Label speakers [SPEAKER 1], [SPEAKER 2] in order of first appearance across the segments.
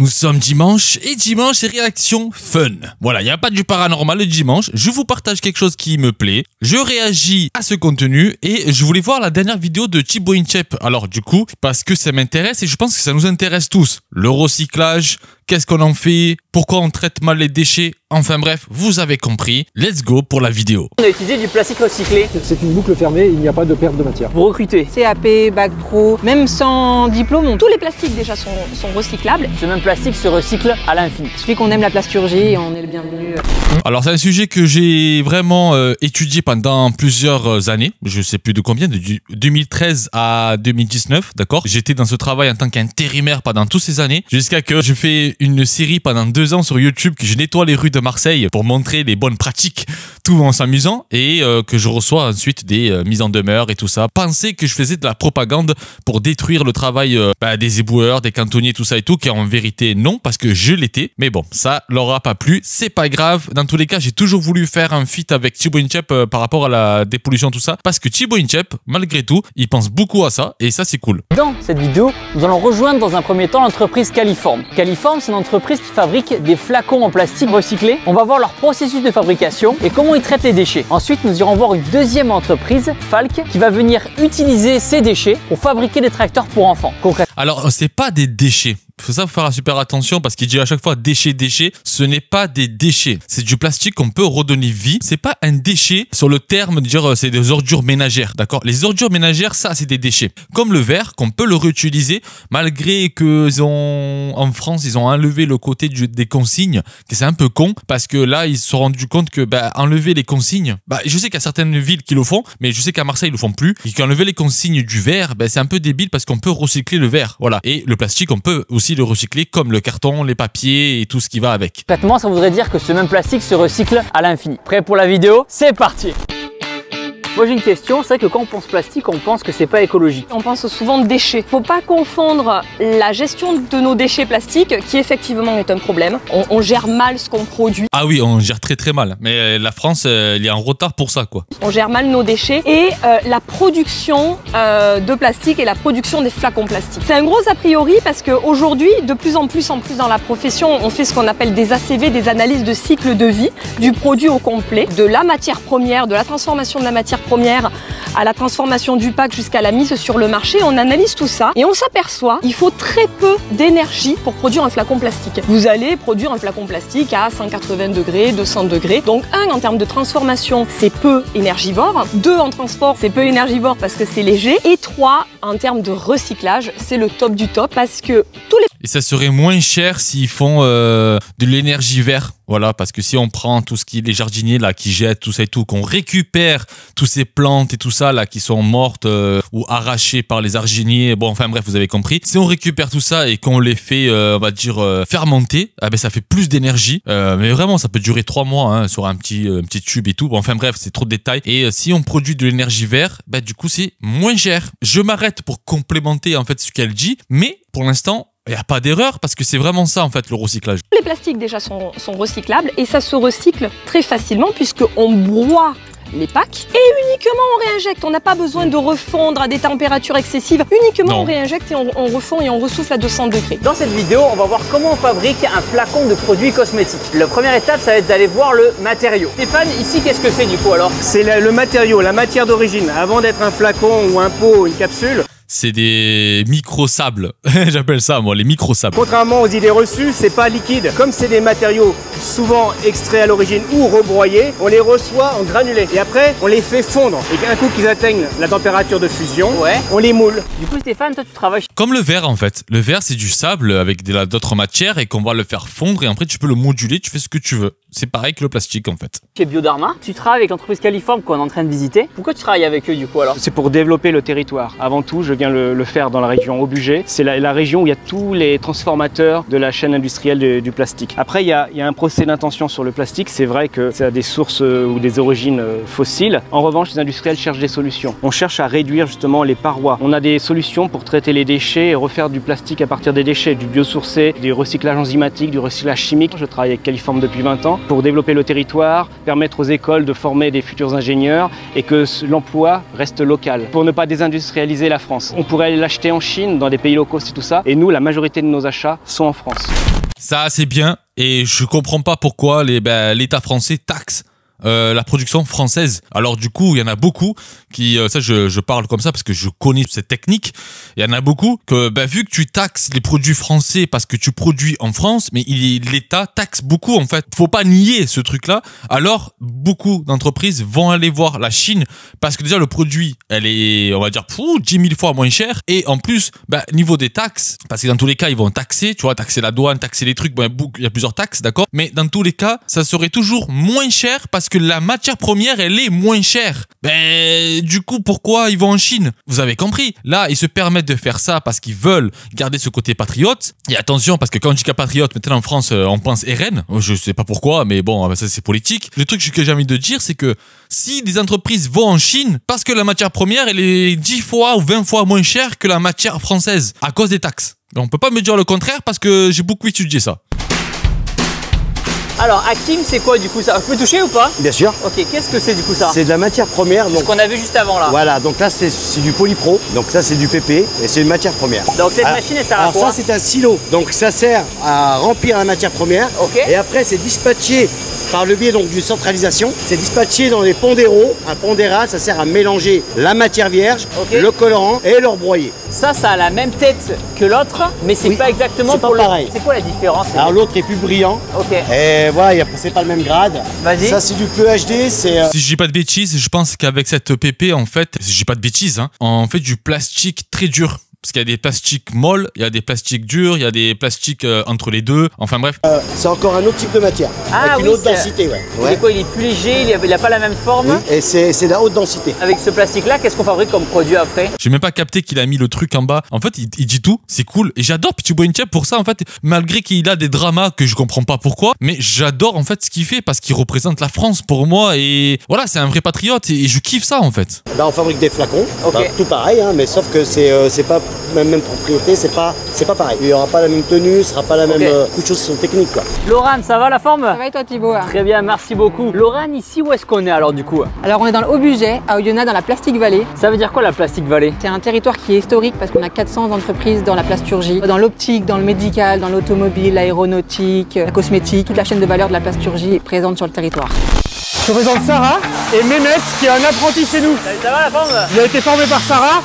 [SPEAKER 1] Nous sommes dimanche et dimanche c'est réaction fun. Voilà, il n'y a pas du paranormal le dimanche. Je vous partage quelque chose qui me plaît. Je réagis à ce contenu et je voulais voir la dernière vidéo de Thibaut Inchep. Alors du coup, parce que ça m'intéresse et je pense que ça nous intéresse tous. Le recyclage, qu'est-ce qu'on en fait, pourquoi on traite mal les déchets. Enfin bref, vous avez compris. Let's go pour la vidéo.
[SPEAKER 2] On a utilisé du plastique recyclé.
[SPEAKER 3] C'est une boucle fermée, il n'y a pas de perte de matière.
[SPEAKER 2] Vous recrutez
[SPEAKER 4] CAP, bac pro, même sans diplôme, tous les plastiques déjà sont recyclables.
[SPEAKER 2] Ce même plastique se recycle à l'infini.
[SPEAKER 4] Il suffit qu'on aime la plasturgie, on est le bienvenu.
[SPEAKER 1] Alors c'est un sujet que j'ai vraiment étudié pendant plusieurs années. Je sais plus de combien, de 2013 à 2019, d'accord. J'étais dans ce travail en tant qu'intérimaire pendant toutes ces années, jusqu'à que je fais une série pendant 2 ans sur YouTube, que je nettoie les rues de Marseille pour montrer les bonnes pratiques, tout en s'amusant, et que je reçois ensuite des mises en demeure et tout ça. Pensez que je faisais de la propagande pour détruire le travail des éboueurs, des cantonniers, tout ça et tout, qui en vérité non, parce que je l'étais. Mais bon, ça leur a pas plu, c'est pas grave. Dans tous les cas, j'ai toujours voulu faire un feat avec Thibaut Inchep par rapport à la dépollution, tout ça, parce que Thibaut Inchep, malgré tout, il pense beaucoup à ça, et ça c'est cool.
[SPEAKER 2] Dans cette vidéo, nous allons rejoindre dans un premier temps l'entreprise Caliform. Caliform, c'est une entreprise qui fabrique des flacons en plastique recyclé. On va voir leur processus de fabrication et comment ils traitent les déchets. Ensuite, nous irons voir une deuxième entreprise, Falk, qui va venir utiliser ces déchets pour fabriquer des tracteurs pour enfants. Concrètement.
[SPEAKER 1] Alors, c'est pas des déchets. Faut ça faire super attention parce qu'il dit à chaque fois déchets, ce n'est pas des déchets. C'est du plastique qu'on peut redonner vie. C'est pas un déchet sur le terme de dire c'est des ordures ménagères, d'accord? Les ordures ménagères, ça c'est des déchets. Comme le verre qu'on peut le réutiliser malgré que en France ils ont enlevé le côté des consignes, que c'est un peu con parce que là ils se sont rendus compte que enlever les consignes, je sais qu'il y a certaines villes qui le font, mais je sais qu'à Marseille ils le font plus. Et qu'enlever les consignes du verre, c'est un peu débile parce qu'on peut recycler le verre, voilà. Et le plastique on peut aussi le recycler comme le carton, les papiers et tout ce qui va avec.
[SPEAKER 2] Concrètement, ça voudrait dire que ce même plastique se recycle à l'infini. Prêt pour la vidéo? C'est parti! Moi j'ai une question, c'est vrai que quand on pense plastique, on pense que c'est pas écologique.
[SPEAKER 4] On pense souvent de déchets. Faut pas confondre la gestion de nos déchets plastiques, qui effectivement est un problème. On gère mal ce qu'on produit.
[SPEAKER 1] Ah oui, on gère très mal. Mais la France, elle est en retard pour ça, quoi.
[SPEAKER 4] On gère mal nos déchets et la production de plastique et la production des flacons plastiques. C'est un gros a priori parce qu'aujourd'hui, de plus en plus dans la profession, on fait ce qu'on appelle des ACV, des analyses de cycle de vie du produit au complet, de la matière première, de la transformation de la matière première à la transformation du pack jusqu'à la mise sur le marché. On analyse tout ça et on s'aperçoit qu'il faut très peu d'énergie pour produire un flacon plastique. Vous allez produire un flacon plastique à 180 degrés, 200 degrés. Donc en termes de transformation, c'est peu énergivore. 2, en transport, c'est peu énergivore parce que c'est léger. Et 3, en termes de recyclage, c'est le top du top parce que tous les...
[SPEAKER 1] Et ça serait moins cher s'ils font de l'énergie verte. Voilà, parce que si on prend tout ce qui est les jardiniers là qui jettent tout ça et tout, qu'on récupère toutes ces plantes et tout ça là qui sont mortes ou arrachées par les jardiniers, bon enfin bref vous avez compris. Si on récupère tout ça et qu'on les fait on va dire fermenter, ça fait plus d'énergie. Mais vraiment ça peut durer 3 mois sur un petit tube et tout. Bon, enfin bref c'est trop de détails. Et si on produit de l'énergie verte, du coup c'est moins cher. Je m'arrête pour complémenter en fait ce qu'elle dit, mais pour l'instant il n'y a pas d'erreur parce que c'est vraiment ça en fait le recyclage.
[SPEAKER 4] Les plastiques déjà sont recyclables et ça se recycle très facilement puisqu'on broie les packs et uniquement on réinjecte. On n'a pas besoin de refondre à des températures excessives. Uniquement on réinjecte et on refond et on ressouffle à 200 degrés.
[SPEAKER 2] Dans cette vidéo, on va voir comment on fabrique un flacon de produits cosmétiques. La première étape, ça va être d'aller voir le matériau. Stéphane, ici, qu'est-ce que c'est du coup alors?
[SPEAKER 5] C'est le matériau, la matière d'origine. Avant d'être un flacon ou un pot ou une capsule,
[SPEAKER 1] c'est des micro-sables. J'appelle ça, moi, les micro-sables.
[SPEAKER 5] Contrairement aux idées reçues, c'est pas liquide. Comme c'est des matériaux souvent extraits à l'origine ou rebroyés, on les reçoit en granulés. Et après, on les fait fondre. Et un coup qu'ils atteignent la température de fusion, on les moule.
[SPEAKER 2] Du coup, Stéphane, toi, tu travailles...
[SPEAKER 1] Comme le verre, en fait. Le verre, c'est du sable avec d'autres matières et qu'on va le faire fondre. Et après, tu peux le moduler, tu fais ce que tu veux. C'est pareil que le plastique, en fait.
[SPEAKER 2] Chez Biodharma, tu travailles avec l'entreprise Caliform qu'on est en train de visiter. Pourquoi tu travailles avec eux, du coup, alors?
[SPEAKER 5] C'est pour développer le territoire. Avant tout, je viens le faire dans la région Aubugé. C'est la région où il y a tous les transformateurs de la chaîne industrielle du plastique. Après, il y a un procès d'intention sur le plastique. C'est vrai que ça a des sources ou des origines fossiles. En revanche, les industriels cherchent des solutions. On cherche à réduire justement les parois. On a des solutions pour traiter les déchets et refaire du plastique à partir des déchets, du biosourcé, du recyclage enzymatique, du recyclage chimique. Je travaille avec Caliform depuis 20 ans pour développer le territoire, permettre aux écoles de former des futurs ingénieurs et que l'emploi reste local pour ne pas désindustrialiser la France. France. On pourrait aller l'acheter en Chine, dans des pays low cost et tout ça. Et nous, la majorité de nos achats sont en France.
[SPEAKER 1] Ça, c'est bien. Et je comprends pas pourquoi l'État français taxe la production française. Alors du coup, il y en a beaucoup qui, ça je parle comme ça parce que je connais cette technique, il y en a beaucoup que vu que tu taxes les produits français parce que tu produis en France, mais l'État taxe beaucoup en fait. Faut pas nier ce truc-là. Alors beaucoup d'entreprises vont aller voir la Chine parce que déjà le produit, elle est, on va dire, 10 000 fois moins cher. Et en plus, niveau des taxes, parce que dans tous les cas, ils vont taxer, tu vois, taxer la douane, taxer les trucs, il y a plusieurs taxes, d'accord? Mais dans tous les cas, ça serait toujours moins cher parce que la matière première, elle est moins chère. Du coup, pourquoi ils vont en Chine? Vous avez compris. Là, ils se permettent de faire ça parce qu'ils veulent garder ce côté patriote. Et attention, parce que quand on dit qu'un patriote, maintenant en France, on pense RN. Je sais pas pourquoi, mais bon, ça c'est politique. Le truc que j'ai envie de dire, c'est que si des entreprises vont en Chine, parce que la matière première, elle est 10 fois ou 20 fois moins chère que la matière française, à cause des taxes. On peut pas me dire le contraire parce que j'ai beaucoup étudié ça.
[SPEAKER 2] Alors, Hakim, c'est quoi du coup ça? Je peux toucher ou pas?
[SPEAKER 6] Bien sûr.
[SPEAKER 2] Ok, qu'est-ce que c'est du coup ça?
[SPEAKER 6] C'est de la matière première.
[SPEAKER 2] C'est ce qu'on a vu juste avant là.
[SPEAKER 6] Voilà, donc là c'est du polypro, donc ça c'est du PP et c'est une matière première.
[SPEAKER 2] Donc cette machine elle sert à quoi?
[SPEAKER 6] Ça c'est un silo, donc ça sert à remplir la matière première.
[SPEAKER 2] Ok.
[SPEAKER 6] Et après c'est dispatché par le biais donc d'une centralisation. C'est dispatché dans des pondéraux. Un pondéral, ça sert à mélanger la matière vierge, le colorant et le rebroyer.
[SPEAKER 2] Ça a la même tête que l'autre, mais c'est pas exactement
[SPEAKER 6] pour
[SPEAKER 2] pareil. C'est quoi la différence?
[SPEAKER 6] Alors l'autre est plus brillant.
[SPEAKER 2] Ok.
[SPEAKER 6] Et voilà, c'est pas le même grade.
[SPEAKER 2] Vas-y.
[SPEAKER 6] Ça c'est du PHD, c'est.
[SPEAKER 1] Si je dis pas de bêtises, je pense qu'avec cette PP, en fait, si je dis pas de bêtises, on fait du plastique très dur. Parce qu'il y a des plastiques molles, il y a des plastiques durs, il y a des plastiques entre les deux. Enfin bref.
[SPEAKER 6] C'est encore un autre type de matière. Avec une haute densité, ouais.
[SPEAKER 2] C'est quoi? Il est plus léger, il a pas la même forme.
[SPEAKER 6] Oui, et c'est de la haute densité.
[SPEAKER 2] Avec ce plastique-là, qu'est-ce qu'on fabrique comme produit après?
[SPEAKER 1] J'ai même pas capté qu'il a mis le truc en bas. En fait, il dit tout, c'est cool. Et j'adore Petit Bointia pour ça, en fait. Malgré qu'il a des dramas que je comprends pas pourquoi. Mais j'adore, en fait, ce qu'il fait parce qu'il représente la France pour moi. Et voilà, c'est un vrai patriote et je kiffe ça, en fait.
[SPEAKER 6] Là, on fabrique des flacons. Tout pareil, hein, mais sauf que c'est pas même propriété, c'est pas pareil. Il y aura pas la même tenue, ce sera pas la même. Beaucoup de choses sont techniques, quoi.
[SPEAKER 2] Laurent, ça va la forme?
[SPEAKER 4] Ça va et toi Thibaut?
[SPEAKER 2] Très bien, merci beaucoup. Laurent, ici où est-ce qu'on est alors du coup?
[SPEAKER 4] Alors on est dans le Haut-Budget, à Oyonnax, dans la Plastic Valley.
[SPEAKER 2] Ça veut dire quoi la Plastic Valley?
[SPEAKER 4] C'est un territoire qui est historique parce qu'on a 400 entreprises dans la plasturgie, dans l'optique, dans le médical, dans l'automobile, l'aéronautique, la cosmétique. Toute la chaîne de valeur de la plasturgie est présente sur le territoire.
[SPEAKER 3] Je présente Sarah et Mehmet qui est un apprenti chez nous.
[SPEAKER 2] Ça va la forme?
[SPEAKER 3] Il a été formé par Sarah.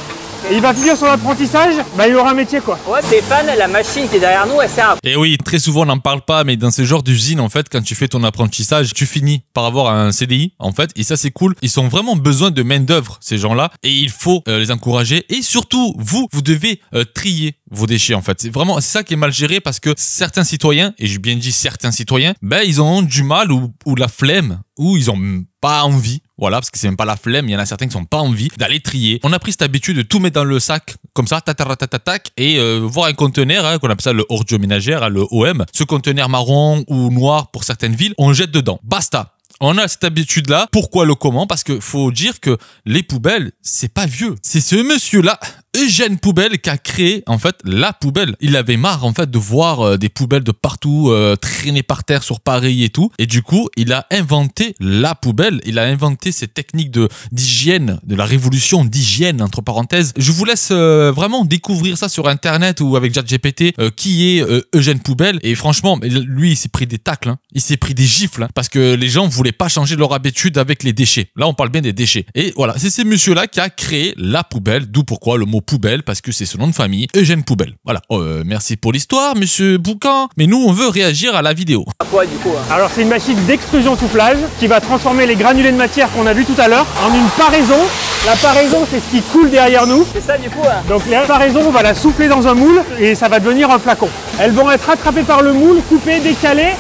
[SPEAKER 3] Et il va finir son apprentissage, il aura un métier quoi.
[SPEAKER 2] Ouais, Stéphane, la machine qui est derrière nous, elle sert à...
[SPEAKER 1] Et oui, très souvent on n'en parle pas, mais dans ce genre d'usine, en fait, quand tu fais ton apprentissage, tu finis par avoir un CDI, en fait, et ça c'est cool. Ils ont vraiment besoin de main d'œuvre, ces gens-là, et il faut les encourager. Et surtout, vous devez trier vos déchets, en fait. C'est ça qui est mal géré parce que certains citoyens, et j'ai bien dit certains citoyens, ils ont du mal ou la flemme, ou ils ont pas envie. Voilà, parce que c'est même pas la flemme, il y en a certains qui sont pas envie d'aller trier. On a pris cette habitude de tout mettre dans le sac, comme ça, tac, et voir un conteneur, qu'on appelle ça le ordure ménagère, le OM. Ce conteneur marron ou noir pour certaines villes, on jette dedans. Basta. On a cette habitude-là. Pourquoi le comment? Parce que faut dire que les poubelles, c'est pas vieux. C'est ce monsieur-là, Eugène Poubelle, qui a créé en fait la poubelle. Il avait marre en fait de voir des poubelles de partout traîner par terre sur Paris et tout. Et du coup, il a inventé la poubelle. Il a inventé ces techniques d'hygiène, de la révolution d'hygiène entre parenthèses. Je vous laisse vraiment découvrir ça sur internet ou avec ChatGPT qui est Eugène Poubelle. Et franchement, lui, il s'est pris des tacles, hein. Il s'est pris des gifles hein, parce que les gens voulaient pas changer leur habitude avec les déchets. Là, on parle bien des déchets. Et voilà, c'est ce monsieur-là qui a créé la poubelle. D'où pourquoi le mot poubelle, parce que c'est son nom de famille, Eugène Poubelle. Voilà. Merci pour l'histoire, monsieur Boucan. Mais nous, on veut réagir à la vidéo.
[SPEAKER 2] Quoi du coup hein?
[SPEAKER 3] Alors c'est une machine d'extrusion soufflage qui va transformer les granulés de matière qu'on a vu tout à l'heure en une paraison. La paraison, c'est ce qui coule derrière nous.
[SPEAKER 2] C'est ça du coup hein?
[SPEAKER 3] Donc la paraison, on va la souffler dans un moule et ça va devenir un flacon. Elles vont être attrapées par le moule, coupées, décalées.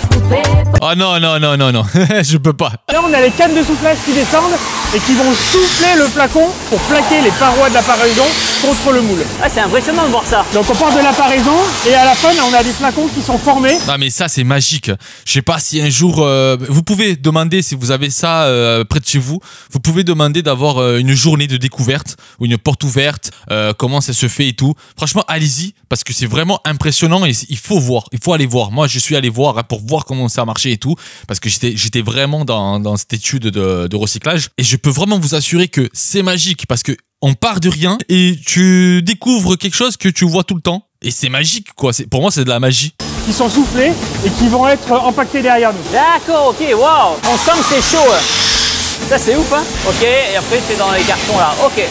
[SPEAKER 1] Oh non, je peux pas.
[SPEAKER 3] Là, on a les cannes de soufflage qui descendent et qui vont souffler le flacon pour plaquer les parois de la paraison contre le moule.
[SPEAKER 2] Ah, c'est impressionnant de voir ça.
[SPEAKER 3] Donc on part de la paraison et à la fin, on a des flacons qui sont formés.
[SPEAKER 1] Non mais ça c'est magique. Je sais pas si un jour vous pouvez demander si vous avez ça près de chez vous. Vous pouvez demander d'avoir une journée de découverte ou une porte ouverte. Comment ça se fait et tout. Franchement, allez-y parce que c'est vraiment impressionnant et il faut voir. Il faut aller voir. Moi, je suis allé voir hein, pour voir comment ça a marché. marché et tout, parce que j'étais vraiment dans cette étude de recyclage. Et je peux vraiment vous assurer que c'est magique, parce que on part de rien et tu découvres quelque chose que tu vois tout le temps. Et c'est magique, quoi. Pour moi, c'est de la magie.
[SPEAKER 3] Qui sont soufflés et qui vont être empaquetés derrière nous.
[SPEAKER 2] D'accord, ok, waouh. On sent que c'est chaud. Ça, c'est ouf, hein. Ok, et après, c'est dans les cartons, là. Ok.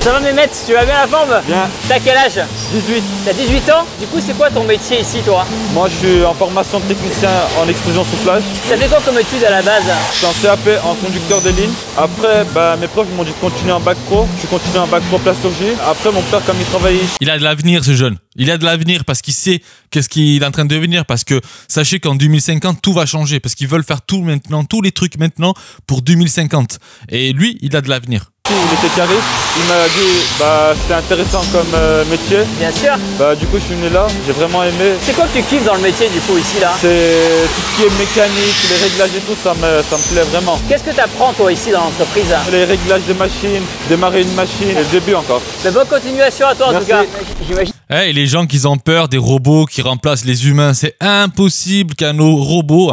[SPEAKER 2] Ça va Mehmet, tu vas bien la forme?
[SPEAKER 7] Bien.
[SPEAKER 2] T'as quel âge?
[SPEAKER 7] 18.
[SPEAKER 2] T'as 18 ans? Du coup, c'est quoi ton métier ici, toi?
[SPEAKER 7] Moi, je suis en formation de technicien en extrusion soufflage.
[SPEAKER 2] T'as fait quoi comme étude à la base?
[SPEAKER 7] Je suis en CAP en conducteur de ligne. Après, mes profs m'ont dit de continuer en bac pro. Je suis continué en bac pro plasturgie. Après, mon père, comme il travaille ici.
[SPEAKER 1] Il a de l'avenir, ce jeune. Il a de l'avenir parce qu'il sait qu'est-ce qu'il est en train de devenir. Parce que sachez qu'en 2050, tout va changer. Parce qu'ils veulent faire tout maintenant, tous les trucs maintenant pour 2050. Et lui, il a de l'avenir.
[SPEAKER 7] Il était cariste, il m'a dit c'était intéressant comme métier.
[SPEAKER 2] Bien sûr.
[SPEAKER 7] Du coup je suis venu là, j'ai vraiment aimé.
[SPEAKER 2] C'est quoi que tu kiffes dans le métier du coup ici là?
[SPEAKER 7] C'est tout ce qui est mécanique, les réglages et tout, ça me plaît vraiment.
[SPEAKER 2] Qu'est-ce que tu apprends toi ici dans l'entreprise?
[SPEAKER 7] Les réglages des machines, démarrer une machine, le début encore.
[SPEAKER 2] Mais bonne continuation à toi en tout cas. J'imagine.
[SPEAKER 1] Et les gens qui ont peur des robots qui remplacent les humains, c'est impossible qu'un robot,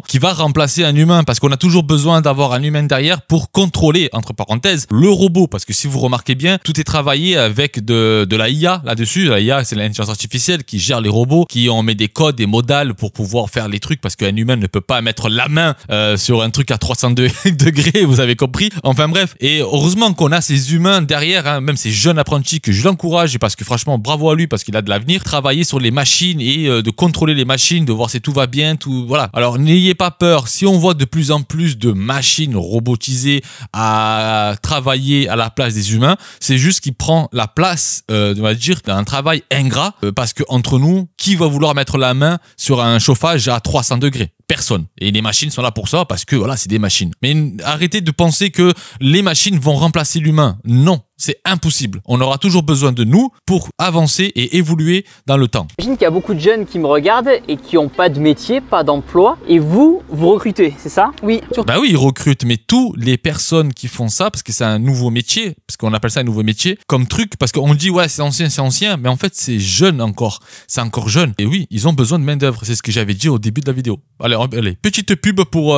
[SPEAKER 1] qui va remplacer un humain, parce qu'on a toujours besoin d'avoir un humain derrière pour contrôler, entre parenthèses, le robot. Parce que si vous remarquez bien, tout est travaillé avec de la IA là-dessus. La IA, c'est l'intelligence artificielle qui gère les robots, qui en met des codes, des modales pour pouvoir faire les trucs, parce qu'un humain ne peut pas mettre la main sur un truc à 300 degrés, vous avez compris. Enfin bref, et heureusement qu'on a ces humains derrière, hein, même ces jeunes apprentis que je l'encourage, parce que franchement, bravo à lui, parce qu'il a de l'avenir, travailler sur les machines et de contrôler les machines, de voir si tout va bien, tout voilà. Alors n'ayez pas peur, si on voit de plus en plus de machines robotisées à travailler à la place des humains, c'est juste qu'il prend la place, on va dire, d'un travail ingrat, parce que entre nous, qui va vouloir mettre la main sur un chauffage à 300 degrés? Personne. Et les machines sont là pour ça, parce que voilà, c'est des machines. Mais arrêtez de penser que les machines vont remplacer l'humain. Non, c'est impossible. On aura toujours besoin de nous pour avancer et évoluer dans le temps.
[SPEAKER 2] J'imagine qu'il y a beaucoup de jeunes qui me regardent et qui n'ont pas de métier, pas d'emploi. Et vous recrutez, c'est ça?
[SPEAKER 4] Oui.
[SPEAKER 1] Bah oui, ils recrutent, mais toutes les personnes qui font ça, parce que c'est un nouveau métier, parce qu'on appelle ça un nouveau métier, comme truc, parce qu'on dit ouais, c'est ancien, mais en fait, c'est jeune encore. C'est encore jeune. Et oui, ils ont besoin de main-d'œuvre. C'est ce que j'avais dit au début de la vidéo. Allez, petite pub pour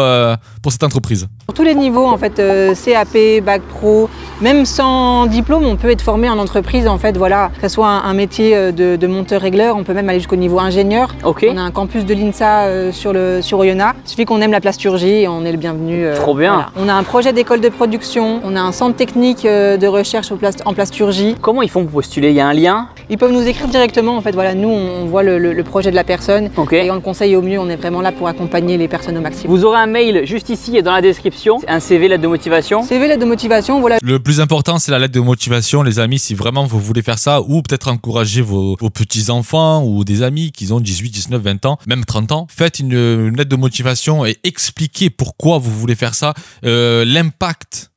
[SPEAKER 1] cette entreprise.
[SPEAKER 4] Pour tous les niveaux, en fait, CAP, bac pro, même sans diplôme, on peut être formé en entreprise, en fait, voilà, que ce soit un métier de monteur-régleur, on peut même aller jusqu'au niveau ingénieur.
[SPEAKER 2] Ok.
[SPEAKER 4] On a un campus de l'INSA sur Oyonnax. Il suffit qu'on aime la plasturgie et on est le bienvenu.
[SPEAKER 2] Trop bien.
[SPEAKER 4] Voilà. On a un projet d'école de production, on a un centre technique de recherche en plasturgie.
[SPEAKER 2] Comment ils font pour postuler? Il y a un lien?
[SPEAKER 4] Ils peuvent nous écrire directement, en fait, voilà, nous on voit le projet de la personne et on le conseille au mieux, on est vraiment là pour accompagner les personnes au maximum.
[SPEAKER 2] Vous aurez un mail juste ici et dans la description, un CV, lettre de motivation.
[SPEAKER 4] CV, lettre de motivation, voilà.
[SPEAKER 1] Le plus important, c'est la lettre de motivation, les amis, si vraiment vous voulez faire ça, ou peut-être encourager vos petits-enfants ou des amis qui ont 18, 19, 20 ans, même 30 ans. Faites une lettre de motivation et expliquez pourquoi vous voulez faire ça, l'impact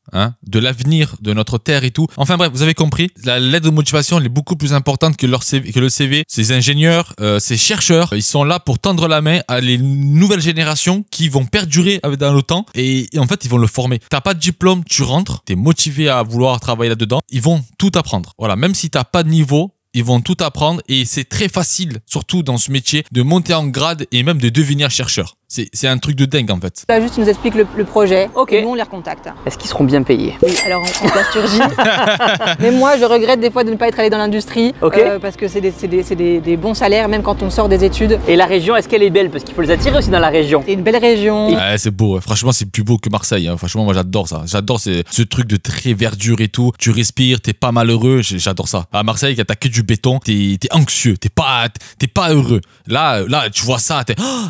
[SPEAKER 1] de l'avenir de notre terre et tout. Enfin bref, vous avez compris, la lettre de motivation elle est beaucoup plus importante que le CV. Ces ingénieurs, ces chercheurs, ils sont là pour tendre la main à les nouvelles générations qui vont perdurer dans le temps et en fait ils vont le former. T'as pas de diplôme, tu rentres, t'es motivé à vouloir travailler là-dedans, ils vont tout apprendre. Voilà, même si t'as pas de niveau, ils vont tout apprendre et c'est très facile, surtout dans ce métier, de monter en grade et même de devenir chercheur. C'est un truc de dingue en fait.
[SPEAKER 4] Là, juste, ils nous expliquent le projet et nous, on les recontacte.
[SPEAKER 2] Est-ce qu'ils seront bien payés?
[SPEAKER 4] Oui, alors en plasturgie. Mais moi, je regrette des fois de ne pas être allé dans l'industrie parce que c'est des bons salaires, même quand on sort des études.
[SPEAKER 2] Et la région, est-ce qu'elle est belle? Parce qu'il faut les attirer aussi dans la région.
[SPEAKER 4] C'est une belle région.
[SPEAKER 1] Ouais, c'est beau, franchement, c'est plus beau que Marseille. Franchement, moi j'adore ça. J'adore ce truc de très verdure et tout. Tu respires, t'es pas malheureux, j'adore ça. À Marseille, quand t'as que du béton, t'es anxieux, t'es pas heureux. Là, tu vois ça,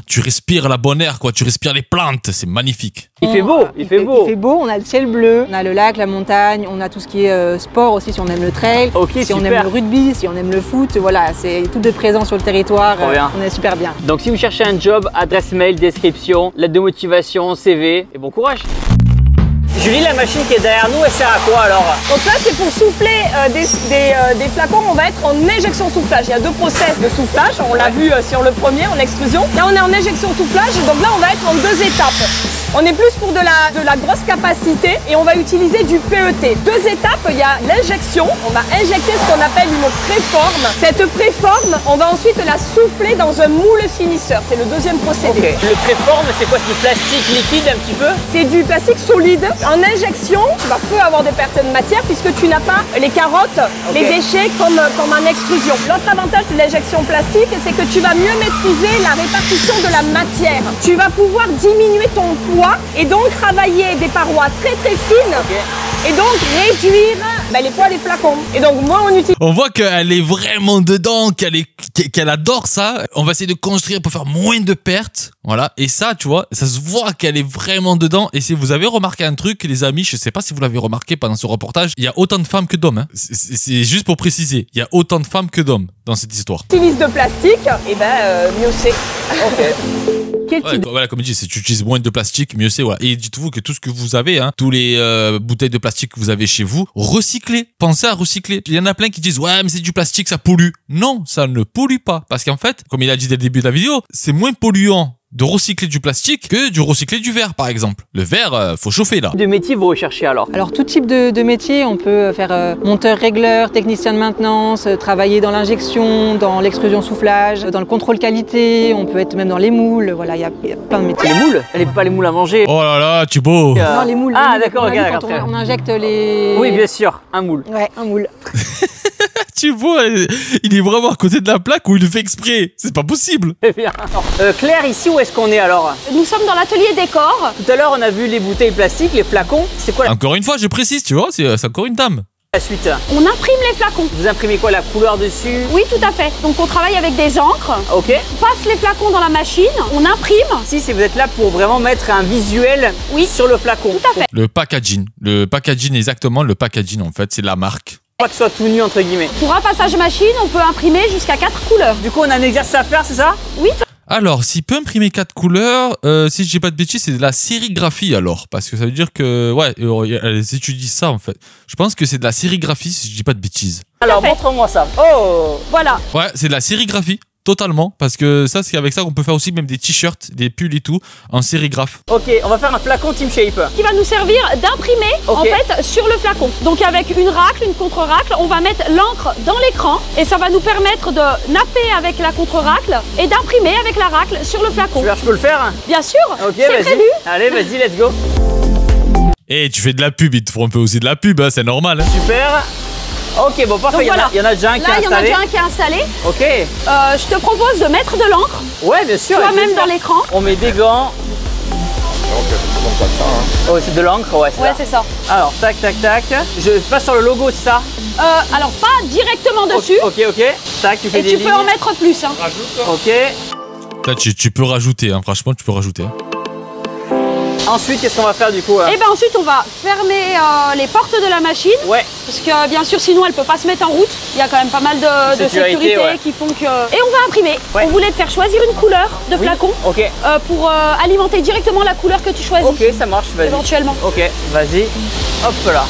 [SPEAKER 1] tu respires la bonne air, quoi. Tu respires les plantes, c'est magnifique.
[SPEAKER 2] Il fait beau, il fait beau.
[SPEAKER 4] Il fait beau, on a le ciel bleu, on a le lac, la montagne, on a tout ce qui est sport aussi si on aime le trail, si on aime le rugby, si on aime le foot, voilà, c'est tout de présent sur le territoire, on est super bien.
[SPEAKER 2] Donc si vous cherchez un job, adresse mail, description, lettre de motivation, CV et bon courage. Julie, la machine qui est derrière nous, elle sert à quoi alors?
[SPEAKER 4] Donc là, c'est pour souffler des flacons. On va être en éjection soufflage. Il y a deux process de soufflage. On l'a vu sur le premier, en extrusion. Là, on est en éjection soufflage. Donc là, on va être en 2 étapes. On est plus pour de la grosse capacité et on va utiliser du PET. 2 étapes, il y a l'injection. On va injecter ce qu'on appelle une préforme. Cette préforme, on va ensuite la souffler dans un moule finisseur. C'est le deuxième procédé.
[SPEAKER 2] Okay. Le préforme, c'est quoi? C'est du plastique liquide un petit peu?
[SPEAKER 4] C'est du plastique solide. En injection, tu vas peu avoir de perte de matière puisque tu n'as pas les carottes, les déchets comme en extrusion. L'autre avantage de l'injection plastique, c'est que tu vas mieux maîtriser la répartition de la matière. Tu vas pouvoir diminuer ton poids et donc travailler des parois très fines et donc réduire les poids des flacons. Et donc moi on utilise...
[SPEAKER 1] On voit qu'elle est vraiment dedans, qu'elle adore ça. On va essayer de construire pour faire moins de pertes. Voilà. Et ça, tu vois, ça se voit qu'elle est vraiment dedans. Et si vous avez remarqué un truc, les amis, je sais pas si vous l'avez remarqué pendant ce reportage, il y a autant de femmes que d'hommes. Hein. C'est juste pour préciser. Il y a autant de femmes que d'hommes dans cette histoire.
[SPEAKER 4] Utilise de plastique, et mieux c'est.
[SPEAKER 2] Quel type
[SPEAKER 1] voilà, comme je dis, si tu utilises moins de plastique, mieux c'est. Voilà. Et dites-vous que tout ce que vous avez, hein, tous les bouteilles de plastique que vous avez chez vous, recyclez. Pensez à recycler. Il y en a plein qui disent ouais, mais c'est du plastique, ça pollue. Non, ça ne pollue pas, parce qu'en fait, comme il a dit dès le début de la vidéo, c'est moins polluant de recycler du plastique que de recycler du verre, par exemple. Le verre, faut chauffer là.
[SPEAKER 2] de métier vous recherchez alors?
[SPEAKER 8] Alors tout type de métier, on peut faire monteur-régleur, technicien de maintenance, travailler dans l'injection, dans l'extrusion soufflage, dans le contrôle qualité, on peut être même dans les moules, voilà, il y a plein de métiers.
[SPEAKER 2] Les moules? Elle n'est pas les moules à manger?
[SPEAKER 1] Oh là là, Thibaut.
[SPEAKER 8] Non, les moules.
[SPEAKER 2] Ah
[SPEAKER 8] les moules.
[SPEAKER 2] d'accord,
[SPEAKER 8] On a vu
[SPEAKER 2] d'accord.
[SPEAKER 8] quand on injecte les...
[SPEAKER 2] Oui, bien sûr, un moule.
[SPEAKER 8] Ouais, un moule.
[SPEAKER 1] Thibaut, il est vraiment à côté de la plaque ou il le fait exprès? C'est pas possible.
[SPEAKER 2] Très bien. Claire, ici où est-ce qu'on est alors?
[SPEAKER 4] Nous sommes dans l'atelier décor.
[SPEAKER 2] Tout à l'heure on a vu les bouteilles plastiques, les flacons. C'est quoi
[SPEAKER 1] Encore une fois, je précise, tu vois, c'est encore une dame.
[SPEAKER 2] la suite?
[SPEAKER 4] On imprime les flacons.
[SPEAKER 2] Vous imprimez quoi, la couleur dessus?
[SPEAKER 4] Oui, tout à fait. Donc on travaille avec des encres.
[SPEAKER 2] Ok.
[SPEAKER 4] On passe les flacons dans la machine, on imprime.
[SPEAKER 2] Si vous êtes là pour vraiment mettre un visuel sur le flacon.
[SPEAKER 4] Tout à fait.
[SPEAKER 1] Le packaging. Le packaging, exactement, le packaging en fait, c'est la marque.
[SPEAKER 2] Pas que ce soit tout nu entre guillemets.
[SPEAKER 4] Pour un passage machine, on peut imprimer jusqu'à 4 couleurs.
[SPEAKER 2] Du coup, on a un exercice à faire, c'est ça?
[SPEAKER 4] Oui.
[SPEAKER 1] Alors, s'il peut imprimer 4 couleurs, si je dis pas de bêtises, c'est de la sérigraphie alors. Parce que ça veut dire que, ouais, elles étudient ça en fait. Je pense que c'est de la sérigraphie si je dis pas de bêtises.
[SPEAKER 2] Alors, montre-moi ça. Oh!
[SPEAKER 4] Voilà.
[SPEAKER 1] Ouais, c'est de la sérigraphie. Totalement, parce que ça, c'est avec ça qu'on peut faire aussi même des t-shirts, des pulls et tout, en sérigraphe.
[SPEAKER 2] Ok, on va faire un flacon Team Shape.
[SPEAKER 4] Qui va nous servir d'imprimer en fait sur le flacon. Donc avec une racle, une contre-racle, on va mettre l'encre dans l'écran et ça va nous permettre de napper avec la contre-racle et d'imprimer avec la racle sur le flacon.
[SPEAKER 2] Je peux le faire?
[SPEAKER 4] Bien sûr,
[SPEAKER 2] ok,
[SPEAKER 4] c'est prévu.
[SPEAKER 2] Allez, vas-y, let's go.
[SPEAKER 1] Et tu fais de la pub, il te faut un peu aussi de la pub, hein, c'est normal. Hein.
[SPEAKER 2] Super. Ok, bon, parfait,
[SPEAKER 4] voilà.
[SPEAKER 2] il y en a déjà un qui est installé.
[SPEAKER 4] Là, il y en a déjà un qui est installé.
[SPEAKER 2] Ok.
[SPEAKER 4] Je te propose de mettre de l'encre.
[SPEAKER 2] Ouais, bien sûr.
[SPEAKER 4] Toi-même dans l'écran.
[SPEAKER 2] On met des gants. Oh, c'est de l'encre, ouais.
[SPEAKER 4] Ouais, c'est ça.
[SPEAKER 2] Alors, tac, tac, tac. Je passe sur le logo, c'est ça?
[SPEAKER 4] Alors, pas directement dessus.
[SPEAKER 2] Ok. Tac, tu fais des lignes.
[SPEAKER 4] Et tu peux en mettre plus. Hein.
[SPEAKER 2] Ok.
[SPEAKER 1] Là, tu peux rajouter, hein, franchement, tu peux rajouter. Hein.
[SPEAKER 2] Ensuite, qu'est-ce qu'on va faire du coup?
[SPEAKER 4] Et ben ensuite, on va fermer les portes de la machine.
[SPEAKER 2] Ouais.
[SPEAKER 4] Parce que bien sûr, sinon, elle peut pas se mettre en route. Il y a quand même pas mal de sécurité qui font que... Et on va imprimer. Ouais. On voulait te faire choisir une couleur de flacon.
[SPEAKER 2] Ok.
[SPEAKER 4] Pour alimenter directement la couleur que tu choisis.
[SPEAKER 2] Ok, ça marche, vas-y.
[SPEAKER 4] Éventuellement.
[SPEAKER 2] Ok, vas-y. Hop là.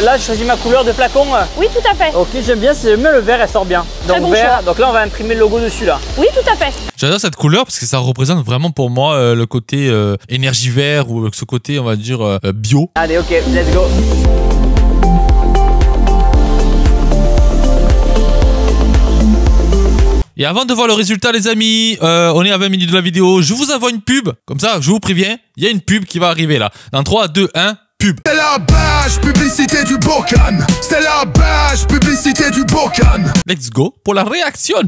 [SPEAKER 2] Là, je choisis ma couleur de flacon.
[SPEAKER 4] Oui, tout à fait.
[SPEAKER 2] Ok, j'aime bien, le vert, elle sort bien. Donc
[SPEAKER 4] bon
[SPEAKER 2] vert,
[SPEAKER 4] choix.
[SPEAKER 2] donc là, on va imprimer le logo dessus là.
[SPEAKER 4] Oui, tout à fait.
[SPEAKER 1] J'adore cette couleur parce que ça représente vraiment pour moi le côté énergie vert ou ce côté, on va dire, bio.
[SPEAKER 2] Allez, ok, let's go.
[SPEAKER 1] Et avant de voir le résultat, les amis, on est à 20 minutes de la vidéo. Je vous envoie une pub. Comme ça, je vous préviens, il y a une pub qui va arriver là. Dans 3, 2, 1, pub.
[SPEAKER 9] C'est la page publicité du Bocan. C'est la page publicité du Bocan.
[SPEAKER 1] Let's go pour la réaction.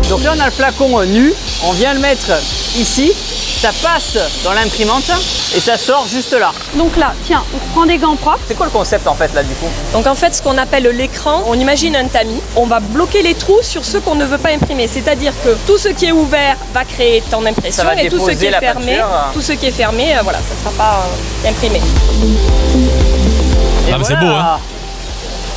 [SPEAKER 2] Donc là, on a le flacon nu. On vient le mettre ici. Ça passe dans l'imprimante et ça sort juste là.
[SPEAKER 4] Donc là, tiens, on prend des gants propres.
[SPEAKER 2] C'est quoi le concept en fait là du coup?
[SPEAKER 4] Donc en fait, ce qu'on appelle l'écran, on imagine un tamis. On va bloquer les trous sur ceux qu'on ne veut pas imprimer. C'est-à-dire que tout ce qui est ouvert va créer ton impression et tout ce qui est fermé, voilà, ça ne sera pas imprimé.
[SPEAKER 1] Ah, mais c'est beau, hein.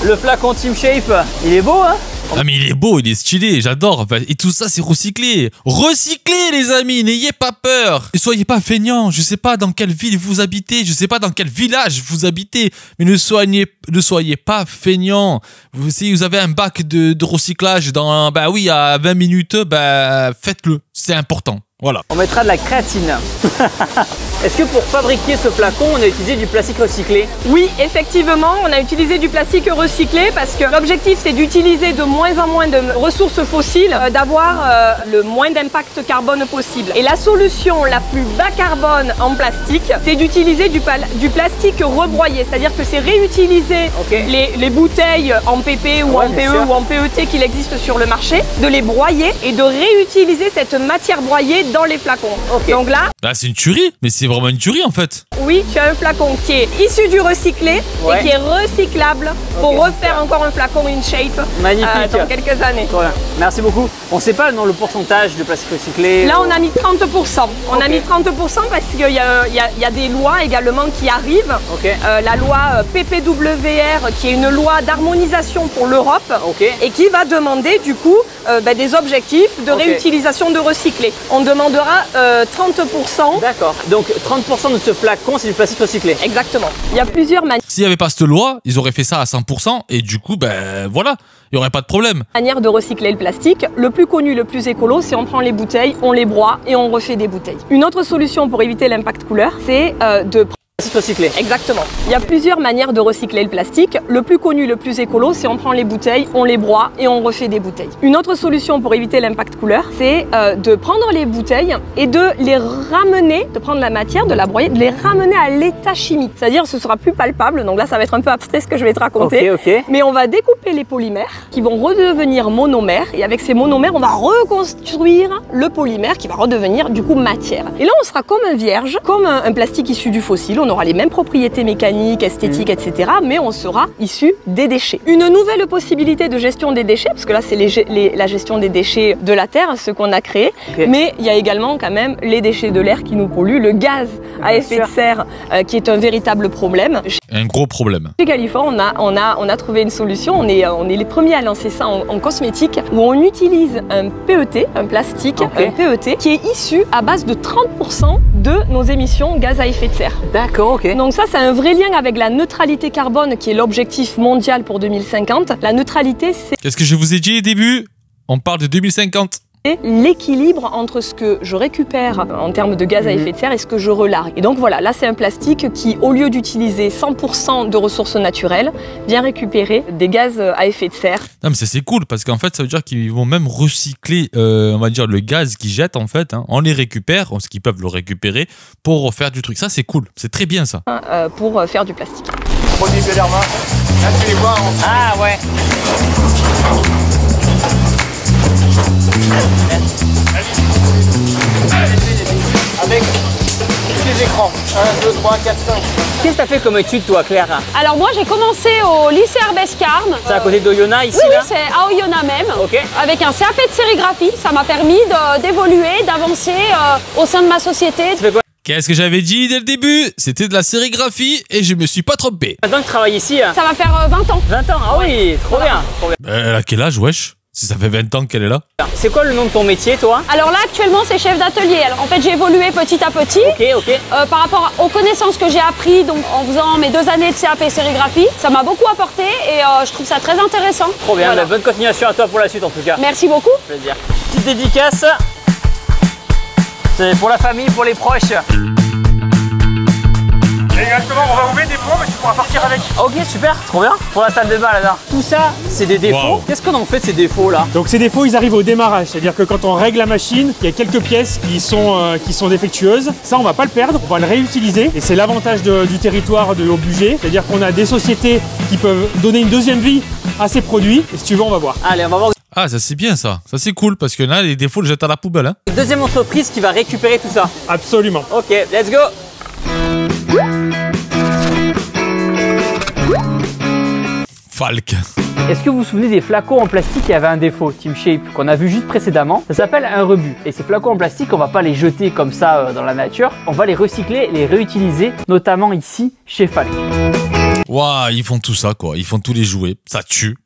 [SPEAKER 2] Le flacon Team Shape, il est beau, hein?
[SPEAKER 1] Ah mais il est beau, il est stylé, j'adore. Enfin, et tout ça c'est recyclé. Recyclez les amis, n'ayez pas peur. Et soyez pas feignants, je sais pas dans quelle ville vous habitez, je sais pas dans quel village vous habitez, mais ne soyez pas feignants. Si vous avez un bac de recyclage dans, bah oui, à 20 minutes, bah faites-le, c'est important. Voilà.
[SPEAKER 2] On mettra de la créatine. Est-ce que pour fabriquer ce flacon, on a utilisé du plastique recyclé?
[SPEAKER 4] Oui, effectivement, on a utilisé du plastique recyclé parce que l'objectif c'est d'utiliser de moins en moins de ressources fossiles, d'avoir le moins d'impact carbone possible. Et la solution la plus bas carbone en plastique, c'est d'utiliser du plastique rebroyé, c'est-à-dire que c'est réutiliser les bouteilles en PP ou en PE ou en PET qu'il existe sur le marché, de les broyer et de réutiliser cette matière broyée dans les flacons. Donc là,
[SPEAKER 1] c'est une tuerie, mais c'est vraiment une tuerie en fait.
[SPEAKER 4] Oui, tu as un flacon qui est issu du recyclé et qui est recyclable pour refaire encore un flacon in shape dans quelques années.
[SPEAKER 2] Merci beaucoup. On ne sait pas le pourcentage de plastique recyclé?
[SPEAKER 4] Là, on a mis 30%. On a mis 30% parce qu'il y a des lois également qui arrivent. La loi PPWR, qui est une loi d'harmonisation pour l'Europe et qui va demander du coup des objectifs de réutilisation de recyclé. On demandera 30%.
[SPEAKER 2] D'accord. Donc 30% de ce flacon, c'est du plastique recyclé.
[SPEAKER 4] Exactement. Il y a plusieurs manières.
[SPEAKER 1] S'il n'y avait pas cette loi, ils auraient fait ça à 100% et du coup, ben voilà, il n'y aurait pas de problème.
[SPEAKER 4] Manière de recycler le plastique, le plus connu, le plus écolo, c'est on prend les bouteilles, on les broie et on refait des bouteilles. Une autre solution pour éviter l'impact couleur, c'est de
[SPEAKER 2] recyclé.
[SPEAKER 4] Exactement. Il y a plusieurs manières de recycler le plastique. Le plus connu, le plus écolo, c'est on prend les bouteilles, on les broie et on refait des bouteilles. Une autre solution pour éviter l'impact couleur, c'est de prendre les bouteilles et de les ramener, de prendre la matière, de la broyer, de les ramener à l'état chimique. C'est-à-dire ce sera plus palpable, donc là ça va être un peu abstrait ce que je vais te raconter. Mais on va découper les polymères qui vont redevenir monomères et avec ces monomères, on va reconstruire le polymère qui va redevenir du coup matière. Et là on sera comme un vierge, comme un plastique issu du fossile. On aura les mêmes propriétés mécaniques, esthétiques, etc. Mais on sera issu des déchets. Une nouvelle possibilité de gestion des déchets, parce que là c'est la gestion des déchets de la Terre, ce qu'on a créé, mais il y a également quand même les déchets de l'air qui nous polluent, le gaz à effet de serre qui est un véritable problème.
[SPEAKER 1] Un gros problème.
[SPEAKER 4] Chez Califor, on a trouvé une solution, on est les premiers à lancer ça en cosmétique, où on utilise un PET, un plastique, un PET, qui est issu à base de 30% de nos émissions gaz à effet de serre.
[SPEAKER 2] D'accord.
[SPEAKER 4] Donc ça, c'est un vrai lien avec la neutralité carbone qui est l'objectif mondial pour 2050. La neutralité, c'est...
[SPEAKER 1] Qu'est-ce que je vous ai dit au début? On parle de 2050.
[SPEAKER 4] L'équilibre entre ce que je récupère en termes de gaz à effet de serre et ce que je relargue. Et donc voilà, là c'est un plastique qui, au lieu d'utiliser 100% de ressources naturelles, vient récupérer des gaz à effet de serre.
[SPEAKER 1] Non mais ça c'est cool parce qu'en fait ça veut dire qu'ils vont même recycler, on va dire le gaz qu'ils jettent en fait, on les récupère, ce qu'ils peuvent le récupérer pour refaire du truc. Ça c'est cool, c'est très bien ça.
[SPEAKER 4] Pour faire du plastique.
[SPEAKER 6] Produit Bellerma, là tu les vois en...
[SPEAKER 2] Ah ouais.
[SPEAKER 6] Avec tous les écrans, 1, 2, 3, 4, 5.
[SPEAKER 2] Qu'est-ce que tu as fait comme étude toi, Claire?
[SPEAKER 10] Alors moi j'ai commencé au lycée Arbescarne.
[SPEAKER 2] C'est à côté d'Oyonnax ici
[SPEAKER 10] oui,
[SPEAKER 2] là?
[SPEAKER 10] Oui, c'est à Oyonnax même. Avec un CAP de sérigraphie, ça m'a permis d'évoluer, d'avancer au sein de ma société.
[SPEAKER 2] Tu fais quoi?
[SPEAKER 1] Qu'est-ce que j'avais dit dès le début? C'était de la sérigraphie et je me suis pas trompé.
[SPEAKER 2] Maintenant que tu travailles ici
[SPEAKER 10] Ça va faire 20 ans.
[SPEAKER 2] 20 ans, ah oui, trop bien.
[SPEAKER 1] Elle a quel âge, wesh? Si ça fait 20 ans qu'elle est là.
[SPEAKER 2] C'est quoi le nom de ton métier, toi?
[SPEAKER 10] Alors là, actuellement, c'est chef d'atelier. Alors en fait, j'ai évolué petit à petit. Par rapport aux connaissances que j'ai appris donc, en faisant mes 2 années de CAP sérigraphie. Ça m'a beaucoup apporté et je trouve ça très intéressant.
[SPEAKER 2] Trop bien, voilà. Bonne continuation à toi pour la suite en tout cas.
[SPEAKER 10] Merci beaucoup.
[SPEAKER 2] Plaisir. Petite dédicace. C'est pour la famille, pour les proches.
[SPEAKER 3] Exactement, on va vous mettre des points mais tu pourras partir avec.
[SPEAKER 2] Ok, super, trop bien. Pour la salle de bain là. Tout ça, c'est des défauts. Qu'est-ce qu'on en fait de ces défauts là?
[SPEAKER 3] Donc ces défauts, ils arrivent au démarrage. C'est-à-dire que quand on règle la machine, il y a quelques pièces qui sont défectueuses. Ça, on va pas le perdre, on va le réutiliser. Et c'est l'avantage du territoire de Haut-Bugey. C'est-à-dire qu'on a des sociétés qui peuvent donner une deuxième vie à ces produits. Et si tu veux, on va voir.
[SPEAKER 2] Allez, on va voir.
[SPEAKER 1] Ah, ça c'est bien ça. Ça c'est cool parce que là, les défauts, le jettent à la poubelle. Hein.
[SPEAKER 2] Deuxième entreprise qui va récupérer tout ça.
[SPEAKER 3] Absolument.
[SPEAKER 2] Ok, let's go.
[SPEAKER 1] Falk.
[SPEAKER 2] Est-ce que vous vous souvenez des flacons en plastique qui avaient un défaut, Team Shape, qu'on a vu juste précédemment? Ça s'appelle un rebut. Et ces flacons en plastique, on va pas les jeter comme ça dans la nature. On va les recycler et les réutiliser, notamment ici, chez Falk.
[SPEAKER 1] Waouh, ils font tout ça quoi. Ils font tous les jouets. Ça tue.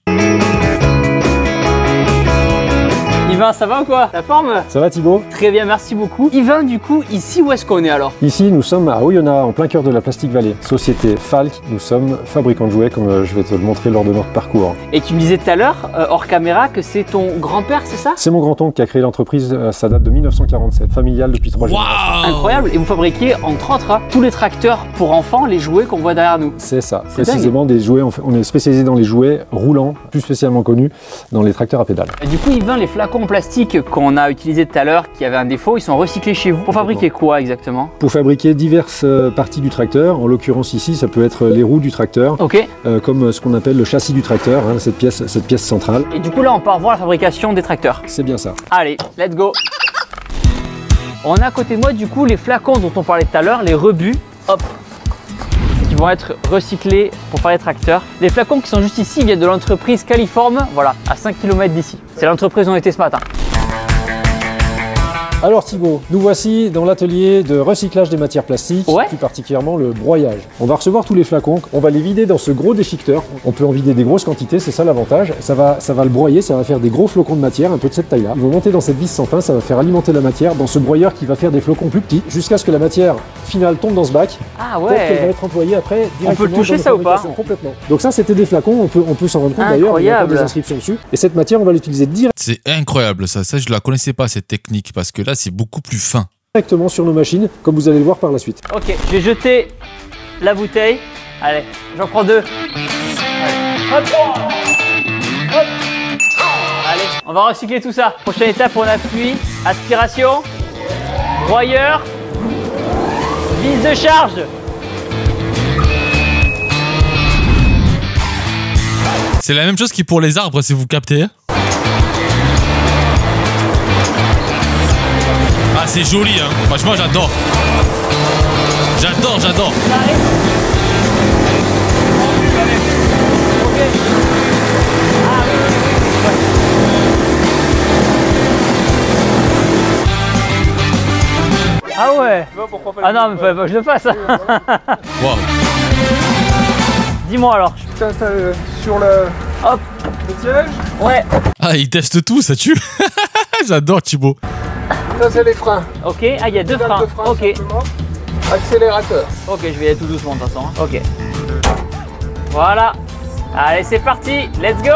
[SPEAKER 2] Yvain, ça va ou quoi? La forme?
[SPEAKER 11] Ça va Thibaut?
[SPEAKER 2] Très bien, merci beaucoup. Yvain, du coup, ici, où est-ce qu'on est alors?
[SPEAKER 11] Ici, nous sommes à Oyonnax, en plein cœur de la Plastic Valley. Société Falk, nous sommes fabricants de jouets, comme je vais te le montrer lors de notre parcours.
[SPEAKER 2] Et tu me disais tout à l'heure, hors caméra, que c'est ton grand-père, c'est ça?
[SPEAKER 11] C'est mon grand-oncle qui a créé l'entreprise, ça date de 1947, familiale depuis 3 générations.
[SPEAKER 2] Incroyable, et vous fabriquez, entre autres, hein, tous les tracteurs pour enfants, les jouets qu'on voit derrière nous.
[SPEAKER 11] C'est ça, précisément des jouets, on est spécialisé dans les jouets roulants, plus spécialement connus dans les tracteurs à pédales.
[SPEAKER 2] Et du coup, Yvain, les flacons en plastique qu'on a utilisés tout à l'heure, qui avaient un défaut, ils sont recyclés chez vous. Pour fabriquer quoi exactement?
[SPEAKER 11] Pour fabriquer diverses parties du tracteur, en l'occurrence ici, ça peut être les roues du tracteur, comme ce qu'on appelle le châssis du tracteur, hein, cette pièce centrale.
[SPEAKER 2] Et du coup là, on part voir la fabrication des tracteurs.
[SPEAKER 11] C'est bien ça.
[SPEAKER 2] Allez, let's go. On a à côté de moi du coup les flacons dont on parlait tout à l'heure, les rebuts, hop, qui vont être recyclés pour faire les tracteurs. Les flacons qui sont juste ici viennent de l'entreprise Caliform, voilà, à 5 km d'ici. C'est l'entreprise où on était ce matin.
[SPEAKER 11] Alors Thibaut, nous voici dans l'atelier de recyclage des matières plastiques, plus particulièrement le broyage. On va recevoir tous les flacons, on va les vider dans ce gros déchiqueteur. On peut en vider des grosses quantités, c'est ça l'avantage. Ça va le broyer, ça va faire des gros flocons de matière, un peu de cette taille-là. Ils vont monter dans cette vis sans fin, ça va faire alimenter la matière dans ce broyeur qui va faire des flocons plus petits, jusqu'à ce que la matière finale tombe dans ce bac.
[SPEAKER 2] Ah ouais.
[SPEAKER 11] Elle va être employée après directement.
[SPEAKER 2] On peut le toucher ça ou pas?
[SPEAKER 11] Complètement. Donc ça c'était des flacons, on peut s'en rendre compte d'ailleurs, il y a des inscriptions dessus. Et cette matière on va l'utiliser directement.
[SPEAKER 1] C'est incroyable ça je la connaissais pas cette technique parce que là c'est beaucoup plus fin.
[SPEAKER 11] Directement sur nos machines, comme vous allez le voir par la suite.
[SPEAKER 2] Ok, je vais jeter la bouteille. Allez, j'en prends 2. Allez. Hop. Hop. Allez, on va recycler tout ça. Prochaine étape, on appuie. Aspiration, broyeur, vis de charge.
[SPEAKER 1] C'est la même chose qui pour les arbres si vous captez. Ah c'est joli hein, franchement j'adore. J'adore.
[SPEAKER 2] Ah ouais. Ah non mais faut pas que je le fasse.
[SPEAKER 1] Wow.
[SPEAKER 2] Dis-moi alors.
[SPEAKER 12] Je t'installe sur le...
[SPEAKER 2] Hop.
[SPEAKER 12] Le siège.
[SPEAKER 2] Ouais.
[SPEAKER 1] Ah il teste tout, ça tue. J'adore Thibaut.
[SPEAKER 12] Ça c'est les freins.
[SPEAKER 2] Ok, ah il y a 2 freins. Ok.
[SPEAKER 12] Simplement. Accélérateur.
[SPEAKER 2] Ok, je vais aller tout doucement de toute façon. Ok. Voilà. Allez, c'est parti. Let's go.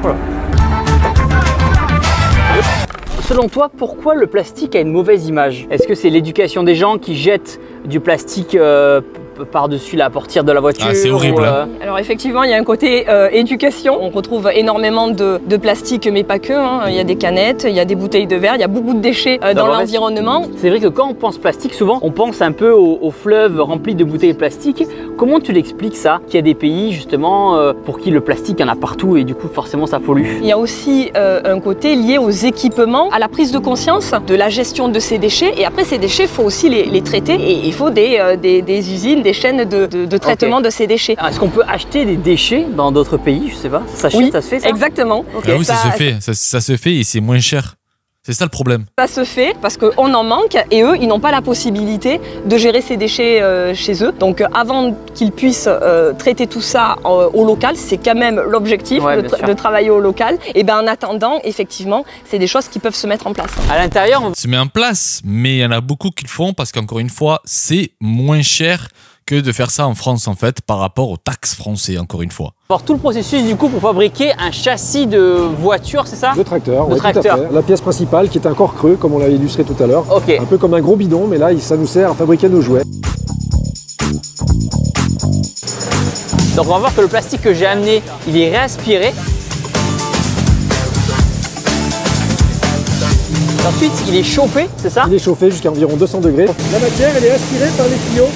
[SPEAKER 2] Voilà. Selon toi, pourquoi le plastique a une mauvaise image? Est-ce que c'est l'éducation des gens qui jettent du plastique par-dessus la portière de la voiture?
[SPEAKER 1] Ah, c'est horrible.
[SPEAKER 4] Alors effectivement, il y a un côté éducation. On retrouve énormément de plastique, mais pas que. Hein. Il y a des canettes, il y a des bouteilles de verre, il y a beaucoup de déchets dans l'environnement.
[SPEAKER 2] C'est vrai que quand on pense plastique, souvent, on pense un peu aux fleuves remplis de bouteilles plastiques. Comment tu l'expliques ça? Qu'il y a des pays, justement, pour qui le plastique, il y en a partout et du coup, forcément, ça pollue.
[SPEAKER 4] Il y a aussi un côté lié aux équipements, à la prise de conscience de la gestion de ces déchets. Et après, ces déchets, il faut aussi les traiter. Et il faut des usines, des chaînes de traitement de ces déchets.
[SPEAKER 2] Est-ce qu'on peut acheter des déchets dans d'autres pays? Je sais pas. Ça s'achète,
[SPEAKER 4] oui,
[SPEAKER 2] ça se fait ça?
[SPEAKER 4] Exactement.
[SPEAKER 1] Ah oui, ça se fait. Ça se fait et c'est moins cher. C'est ça le problème.
[SPEAKER 4] Ça se fait parce qu'on en manque et eux, ils n'ont pas la possibilité de gérer ces déchets chez eux. Donc avant qu'ils puissent traiter tout ça au local, c'est quand même l'objectif de travailler au local. Et bien en attendant, effectivement, c'est des choses qui peuvent se mettre en place.
[SPEAKER 2] À l'intérieur, on
[SPEAKER 1] se met en place, mais il y en a beaucoup qui le font parce qu'encore une fois, c'est moins cher que de faire ça en France en fait par rapport aux taxes françaises encore une fois.
[SPEAKER 2] Alors tout le processus du coup pour fabriquer un châssis de voiture, c'est ça?
[SPEAKER 11] De tracteur, oui, tout à fait. La pièce principale qui est un corps creux comme on l'a illustré tout à l'heure. Un peu comme un gros bidon, mais là ça nous sert à fabriquer nos jouets.
[SPEAKER 2] Donc on va voir que le plastique que j'ai amené, il est réaspiré. Ensuite, il est chauffé, c'est ça?
[SPEAKER 11] Il est chauffé jusqu'à environ 200 degrés. La matière, elle est aspirée par les tuyaux.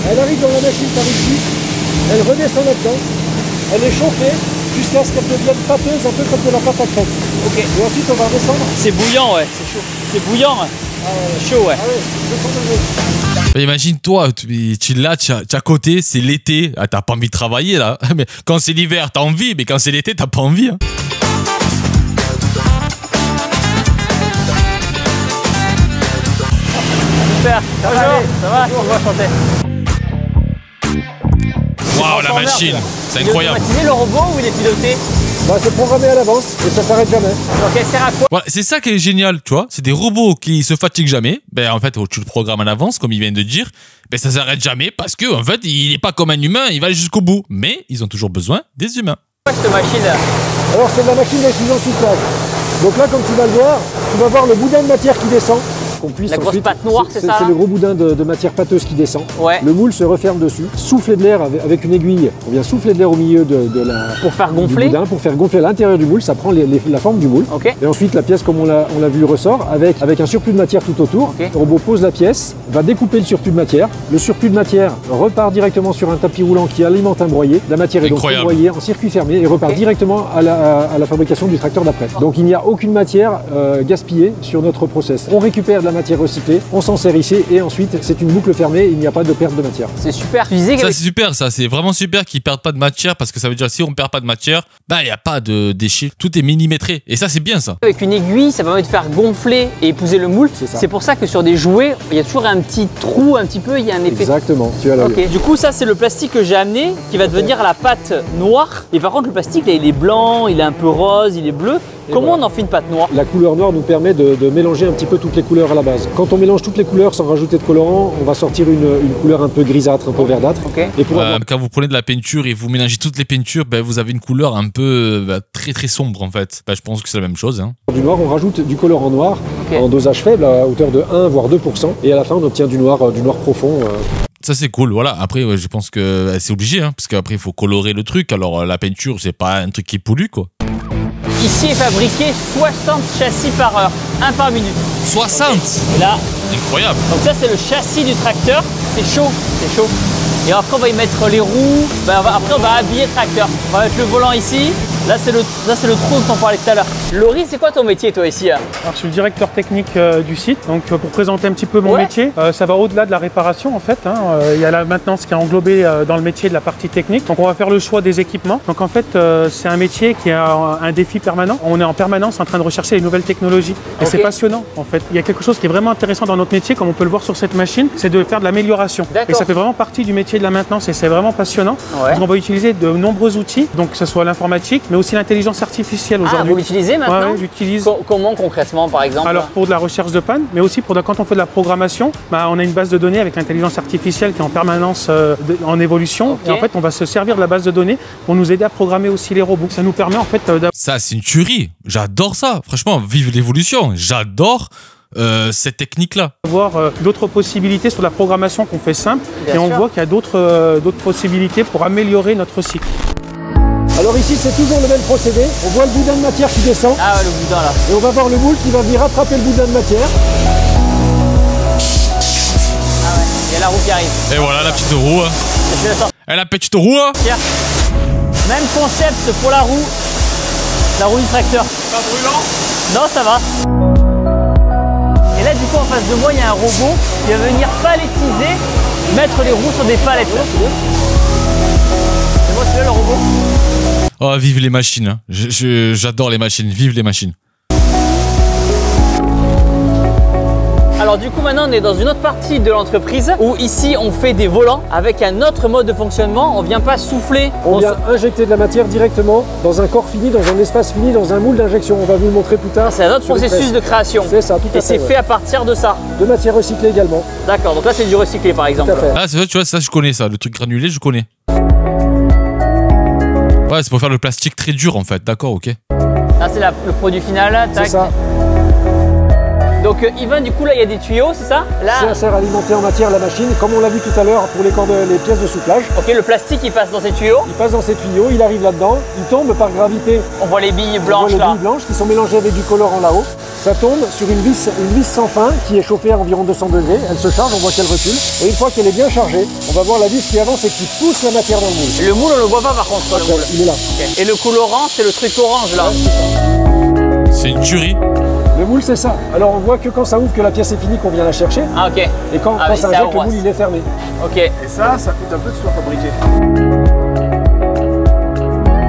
[SPEAKER 11] Elle arrive dans la machine par ici. Elle redescend là-dedans. Elle est chauffée jusqu'à ce qu'elle devienne pâteuse, un peu comme de la pâte à crème.
[SPEAKER 2] Ok.
[SPEAKER 11] Et ensuite, on va redescendre.
[SPEAKER 2] C'est bouillant, ouais. C'est chaud. C'est bouillant. Chaud, ouais.
[SPEAKER 11] Ah ouais, 200 degrés.
[SPEAKER 1] Imagine-toi, tu es là, tu es à côté, c'est l'été. Ah, t'as pas envie de travailler là. Mais quand c'est l'hiver, t'as envie. Mais quand c'est l'été, t'as pas envie. Hein.
[SPEAKER 2] Super, ça va, on va chanter.
[SPEAKER 1] Waouh, la machine, c'est incroyable.
[SPEAKER 2] Il est automatisé le robot ou il est piloté?
[SPEAKER 11] Bah, c'est programmé à l'avance et ça s'arrête jamais.
[SPEAKER 2] Donc elle sert à quoi?
[SPEAKER 1] Voilà, c'est ça qui est génial, tu vois. C'est des robots qui se fatiguent jamais. Ben, en fait, tu le programmes à l'avance, comme il vient de dire. Ben, ça s'arrête jamais parce que, en fait, il est pas comme un humain, il va aller jusqu'au bout. Mais ils ont toujours besoin des humains.
[SPEAKER 2] Quoi cette machine?
[SPEAKER 11] Alors, c'est de la machine d'extrusion soufflage. Donc là, comme tu vas le voir, tu vas voir le boudin de matière qui descend.
[SPEAKER 2] La grosse pâte noire, c'est ça?
[SPEAKER 11] C'est le gros boudin de matière pâteuse qui descend.
[SPEAKER 2] Ouais.
[SPEAKER 11] Le moule se referme dessus. Souffler de l'air avec une aiguille. On vient souffler de l'air au milieu de la...
[SPEAKER 2] Pour faire gonfler?
[SPEAKER 11] Du boudin, pour faire gonfler à l'intérieur du moule. Ça prend la forme du moule.
[SPEAKER 2] Okay.
[SPEAKER 11] Et ensuite, la pièce, comme on l'a vu, ressort avec un surplus de matière tout autour. Okay. Le robot pose la pièce, va découper le surplus de matière. Le surplus de matière repart directement sur un tapis roulant qui alimente un broyé. La matière est donc broyée en circuit fermé et repart directement à la fabrication du tracteur d'après. Donc il n'y a aucune matière gaspillée sur notre process. On récupère de la matière recyclée. On s'en sert ici et ensuite c'est une boucle fermée, il n'y a pas de perte de matière.
[SPEAKER 2] C'est super.
[SPEAKER 1] Ça c'est super, ça c'est vraiment super qu'ils perdent pas de matière parce que ça veut dire si on perd pas de matière, bah il n'y a pas de déchets, tout est millimétré et ça c'est bien ça.
[SPEAKER 2] Avec une aiguille, ça permet de faire gonfler et épouser le moule. C'est pour ça que sur des jouets, il y a toujours un petit trou, un petit peu, il y a un effet.
[SPEAKER 11] Exactement, tu as la
[SPEAKER 2] Du coup ça c'est le plastique que j'ai amené qui va devenir la pâte noire. Et par contre le plastique là il est blanc, il est un peu rose, il est bleu. Comment on en fait une pâte noire?
[SPEAKER 11] La couleur noire nous permet de mélanger un petit peu toutes les couleurs à la base. Quand on mélange toutes les couleurs sans rajouter de colorant, on va sortir une couleur un peu grisâtre, un peu verdâtre.
[SPEAKER 2] Okay.
[SPEAKER 11] Et pour
[SPEAKER 1] quand vous prenez de la peinture et vous mélangez toutes les peintures, ben, vous avez une couleur un peu très très sombre en fait. Ben, je pense que c'est la même chose. Hein.
[SPEAKER 11] Du noir, on rajoute du colorant noir en dosage faible à hauteur de 1 voire 2%. Et à la fin, on obtient du noir profond.
[SPEAKER 1] Ça c'est cool, voilà. Après, je pense que c'est obligé, hein, parce qu'après il faut colorer le truc. Alors la peinture, c'est pas un truc qui pollue quoi.
[SPEAKER 2] Ici est fabriqué 60 châssis par heure, 1 par minute.
[SPEAKER 1] 60
[SPEAKER 2] okay. Là.
[SPEAKER 1] Incroyable.
[SPEAKER 2] Donc ça c'est le châssis du tracteur, c'est chaud, c'est chaud. Et après on va y mettre les roues, après on va habiller le tracteur. On va mettre le volant ici, là c'est le trou dont on parlait tout à l'heure. Laurie, c'est quoi ton métier toi ici?
[SPEAKER 3] Alors je suis le directeur technique du site, donc pour présenter un petit peu mon métier, ça va au-delà de la réparation en fait. Il y a la maintenance qui est englobée dans le métier de la partie technique. Donc on va faire le choix des équipements. Donc en fait c'est un métier qui a un défi permanent. On est en permanence en train de rechercher les nouvelles technologies. Et c'est passionnant en fait. Il y a quelque chose qui est vraiment intéressant dans notre métier, comme on peut le voir sur cette machine, c'est de faire de l'amélioration. Et ça fait vraiment partie du métier de la maintenance et c'est vraiment passionnant. Parce qu'on va utiliser de nombreux outils, donc que ce soit l'informatique, mais aussi l'intelligence artificielle aujourd'hui.
[SPEAKER 2] Ah, vous l'utilisez maintenant?
[SPEAKER 3] Ouais, j'utilise.
[SPEAKER 2] Comment concrètement par exemple?
[SPEAKER 3] Alors pour de la recherche de panne, mais aussi quand on fait de la programmation, on a une base de données avec l'intelligence artificielle qui est en permanence en évolution. Et en fait on va se servir de la base de données pour nous aider à programmer aussi les robots. Ça nous permet en fait
[SPEAKER 1] Ça c'est une tuerie, j'adore ça. Franchement, vive l'évolution, j'adore cette technique-là.
[SPEAKER 3] Voir d'autres possibilités sur la programmation qu'on fait simple et on voit qu'il y a d'autres possibilités pour améliorer notre cycle.
[SPEAKER 11] Alors ici c'est toujours le même procédé, on voit le boudin de matière qui descend.
[SPEAKER 2] Ah ouais, le boudin là.
[SPEAKER 11] Et on va voir le moule qui va venir rattraper le boudin de matière.
[SPEAKER 2] Ah ouais, il y a la roue qui arrive.
[SPEAKER 1] Et voilà la petite roue. Et la petite roue.
[SPEAKER 2] Tiens. Même concept pour la roue du tracteur.
[SPEAKER 7] Pas brûlant?
[SPEAKER 2] Non, ça va. Et là, du coup, en face de moi, il y a un robot qui va venir palettiser, mettre les roues sur des palettes. C'est moi, celui-là, le robot.
[SPEAKER 1] Oh, vive les machines. Hein. J'adore les machines. Vive les machines.
[SPEAKER 2] Alors du coup maintenant on est dans une autre partie de l'entreprise où ici on fait des volants avec un autre mode de fonctionnement. On vient pas souffler.
[SPEAKER 11] On vient injecter de la matière directement dans un corps fini, dans un espace fini, dans un moule d'injection. On va vous le montrer plus tard.
[SPEAKER 2] C'est un autre processus de création.
[SPEAKER 11] C'est ça, tout à fait.
[SPEAKER 2] Et c'est fait à partir de ça.
[SPEAKER 11] De matière recyclée également.
[SPEAKER 2] D'accord, donc là c'est du recyclé par exemple.
[SPEAKER 11] Tout à fait.
[SPEAKER 1] Ah c'est vrai, tu vois, ça je connais ça, le truc granulé je connais. Ouais, c'est pour faire le plastique très dur en fait, d'accord, ok.
[SPEAKER 2] Là c'est le produit final, tac.
[SPEAKER 11] C'est ça.
[SPEAKER 2] Donc Yvan, du coup là il y a des tuyaux, c'est ça? Là...
[SPEAKER 11] Ça sert à alimenter en matière la machine, comme on l'a vu tout à l'heure pour les pièces de soufflage.
[SPEAKER 2] Ok, le plastique il passe dans ces tuyaux?
[SPEAKER 11] Il passe dans ces tuyaux, il arrive là-dedans, il tombe par gravité.
[SPEAKER 2] On voit les billes blanches là.
[SPEAKER 11] On voit les billes blanches qui sont mélangées avec du colorant là-haut. Ça tombe sur une vis sans fin qui est chauffée à environ 200 degrés. Elle se charge, on voit qu'elle recule. Et une fois qu'elle est bien chargée, on va voir la vis qui avance et qui pousse la matière dans le moule.
[SPEAKER 2] Le moule on le voit pas par contre, le moule.
[SPEAKER 11] Il est là.
[SPEAKER 2] Okay. Et le colorant c'est le truc orange là.
[SPEAKER 1] C'est une tuerie.
[SPEAKER 11] Le moule c'est ça. Alors on voit que quand ça ouvre que la pièce est finie qu'on vient la chercher.
[SPEAKER 2] Ah ok.
[SPEAKER 11] Et quand ça injecte, le moule il est fermé.
[SPEAKER 2] Ok.
[SPEAKER 12] Et ça coûte un peu de soi fabriquer.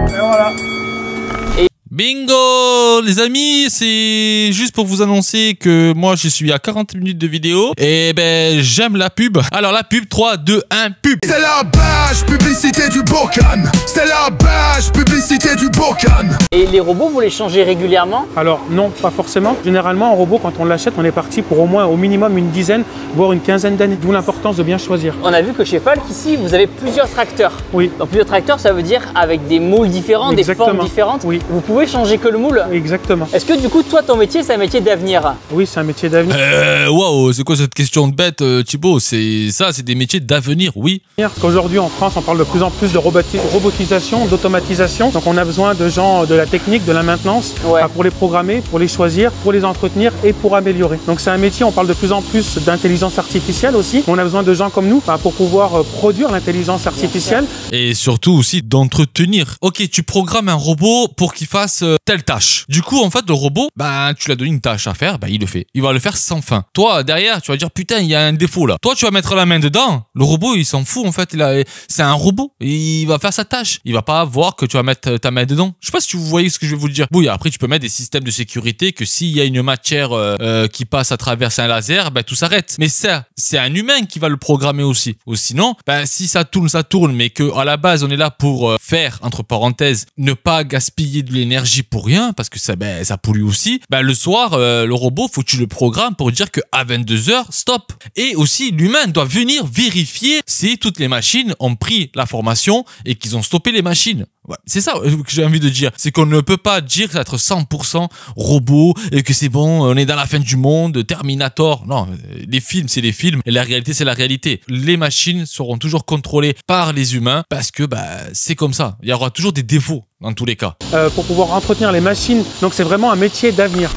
[SPEAKER 12] Et voilà.
[SPEAKER 1] Bingo les amis, c'est juste pour vous annoncer que moi je suis à 40 minutes de vidéo et ben j'aime la pub. Alors la pub, 3, 2, 1, pub.
[SPEAKER 9] C'est la page publicité du Bocan. C'est la page publicité du Bocan.
[SPEAKER 2] Et les robots, vous les changez régulièrement?
[SPEAKER 3] Alors non, pas forcément. Généralement, un robot, quand on l'achète, on est parti pour au minimum une dizaine, voire une quinzaine d'années. D'où l'importance de bien choisir.
[SPEAKER 2] On a vu que chez Falk, ici, vous avez plusieurs tracteurs.
[SPEAKER 3] Oui.
[SPEAKER 2] Donc plusieurs tracteurs, ça veut dire avec des moules différents,
[SPEAKER 3] Exactement.
[SPEAKER 2] des formes différentes.
[SPEAKER 3] Oui.
[SPEAKER 2] Vous pouvez changer que le moule?
[SPEAKER 3] Exactement.
[SPEAKER 2] Est-ce que du coup, toi, ton métier, c'est un métier d'avenir?
[SPEAKER 3] Oui, c'est un métier d'avenir.
[SPEAKER 1] Waouh, c'est quoi cette question de bête, Thibaut? C'est ça, c'est des métiers d'avenir, oui.
[SPEAKER 3] Qu'aujourd'hui en France, on parle de plus en plus de robotisation, d'automatisation. Donc on a besoin de gens de la technique, de la maintenance, pour les programmer, pour les choisir, pour les entretenir et pour améliorer. Donc c'est un métier, on parle de plus en plus d'intelligence artificielle aussi. On a besoin de gens comme nous pour pouvoir produire l'intelligence artificielle.
[SPEAKER 1] Et surtout aussi d'entretenir. Ok, tu programmes un robot pour qu'il fasse telle tâche. Du coup, en fait, le robot, tu lui as donné une tâche à faire, il le fait. Il va le faire sans fin. Toi, derrière, tu vas dire, putain, il y a un défaut là. Toi, tu vas mettre la main dedans. Le robot, il s'en fout, en fait. C'est un robot. Il va faire sa tâche. Il va pas voir que tu vas mettre ta main dedans. Je sais pas si vous voyez ce que je vais vous dire. Oui, après, tu peux mettre des systèmes de sécurité que s'il y a une matière qui passe à travers un laser, tout s'arrête. Mais ça, c'est un humain qui va le programmer aussi. Ou sinon, si ça tourne, mais que à la base, on est là pour faire, entre parenthèses, ne pas gaspiller de l'énergie pour rien, parce que ça pollue aussi. Le soir, le robot, faut que tu le programmes pour dire qu'à 22h, stop. Et aussi, l'humain doit venir vérifier si toutes les machines ont pris la formation et qu'ils ont stoppé les machines. Ouais, c'est ça que j'ai envie de dire. C'est qu'on ne peut pas dire que ça va être 100% robot et que c'est bon, on est dans la fin du monde, Terminator. Non, les films, c'est les films et la réalité, c'est la réalité. Les machines seront toujours contrôlées par les humains parce que c'est comme ça. Il y aura toujours des défauts dans tous les cas.
[SPEAKER 3] Pour pouvoir entretenir les machines, donc c'est vraiment un métier d'avenir.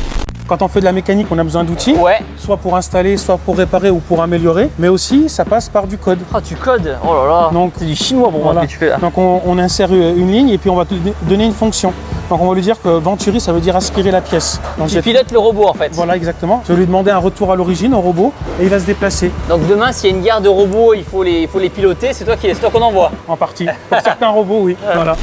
[SPEAKER 3] Quand on fait de la mécanique, on a besoin d'outils, soit pour installer, soit pour réparer ou pour améliorer, mais aussi ça passe par du code.
[SPEAKER 2] Ah, du code? Oh là là, donc c'est du chinois pour moi que tu fais là.
[SPEAKER 3] Donc on insère une ligne et puis on va te donner une fonction. Donc on va lui dire que Venturi, ça veut dire aspirer la pièce. Donc
[SPEAKER 2] tu pilotes le robot en fait.
[SPEAKER 3] Voilà, exactement. Je vais lui demander un retour à l'origine au robot et il va se déplacer.
[SPEAKER 2] Donc demain, s'il y a une guerre de robots, il faut les piloter, c'est toi qu'on envoie?
[SPEAKER 3] En partie. Pour certains robots, oui. Voilà.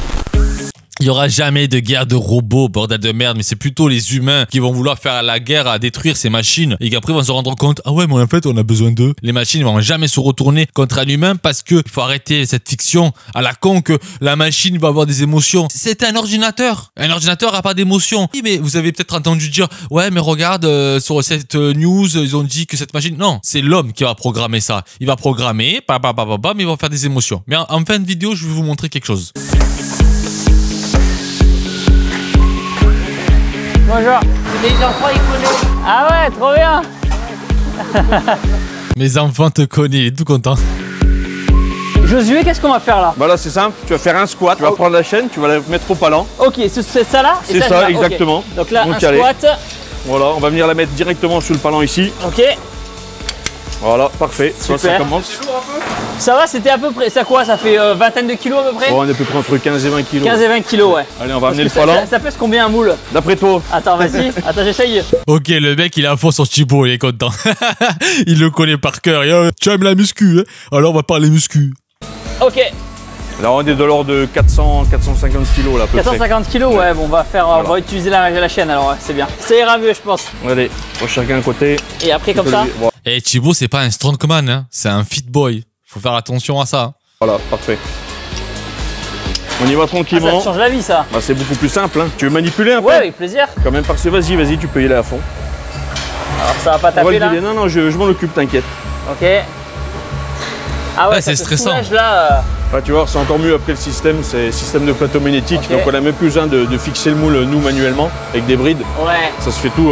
[SPEAKER 1] Il n'y aura jamais de guerre de robots, bordel de merde, mais c'est plutôt les humains qui vont vouloir faire la guerre à détruire ces machines et qu'après vont se rendre compte, ah ouais, mais en fait, on a besoin d'eux. Les machines vont jamais se retourner contre un humain parce que il faut arrêter cette fiction à la con que la machine va avoir des émotions. C'est un ordinateur. Un ordinateur n'a pas d'émotions. Oui, mais vous avez peut-être entendu dire, ouais, mais regarde, sur cette news, ils ont dit que cette machine... Non, c'est l'homme qui va programmer ça. Il va programmer, mais il va faire des émotions. Mais en fin de vidéo, je vais vous montrer quelque chose.
[SPEAKER 2] Bonjour. Les enfants, ils connaissent. Ah ouais, trop bien.
[SPEAKER 1] Mes enfants te connaissent, il est tout content.
[SPEAKER 2] Josué, qu'est-ce qu'on va faire là?
[SPEAKER 7] Là, c'est simple, tu vas faire un squat, tu vas prendre la chaîne, tu vas la mettre au palan.
[SPEAKER 2] Ok, c'est ça là?
[SPEAKER 7] C'est ça, exactement.
[SPEAKER 2] Okay. Donc là, un squat.
[SPEAKER 7] Voilà, on va venir la mettre directement sur le palan ici.
[SPEAKER 2] Ok.
[SPEAKER 7] Voilà, parfait.
[SPEAKER 2] Super.
[SPEAKER 7] Ça commence.
[SPEAKER 2] Ça va, c'était à peu près, ça quoi? Ça fait vingtaine de kilos à peu près?
[SPEAKER 7] Bon, on est à peu près entre 15 et 20 kilos.
[SPEAKER 2] 15 et 20 kilos, ouais.
[SPEAKER 7] Allez, on va amener le palan.
[SPEAKER 2] Ça pèse combien un moule?
[SPEAKER 7] D'après toi?
[SPEAKER 2] Attends, vas-y. Attends, j'essaye.
[SPEAKER 1] Ok, le mec, il est à fond sur Thibaut, il est content. Il le connaît par cœur. Tu aimes la muscu, hein? Alors on va parler muscu.
[SPEAKER 2] Ok.
[SPEAKER 7] Là, on est de l'ordre de 450 kilos là, à peu
[SPEAKER 2] 450 kilos, ouais, bon, on va utiliser la chaîne alors, ouais, c'est bien. Ça ira mieux, je pense.
[SPEAKER 7] Allez, on va chacun un côté.
[SPEAKER 2] Et après, comme ça.
[SPEAKER 1] Et Thibaut, c'est pas un strongman, hein, c'est un fit boy. Faut faire attention à ça.
[SPEAKER 7] Voilà, parfait. On y va tranquillement.
[SPEAKER 2] Ah, ça change la vie, ça.
[SPEAKER 7] C'est beaucoup plus simple. Hein. Tu veux manipuler un peu?
[SPEAKER 2] Ouais, avec plaisir.
[SPEAKER 7] Quand même, parce que vas-y, tu peux y aller à fond.
[SPEAKER 2] Alors, ça va pas taper là?
[SPEAKER 7] Non, je m'en occupe, t'inquiète.
[SPEAKER 2] Ok. Ah ouais,
[SPEAKER 1] c'est stressant.
[SPEAKER 2] Là,
[SPEAKER 7] tu vois, c'est encore mieux après le système, c'est système de plateau magnétique. Okay. Donc on n'a même plus besoin de fixer le moule nous manuellement avec des brides.
[SPEAKER 2] Ouais.
[SPEAKER 7] Ça se fait tout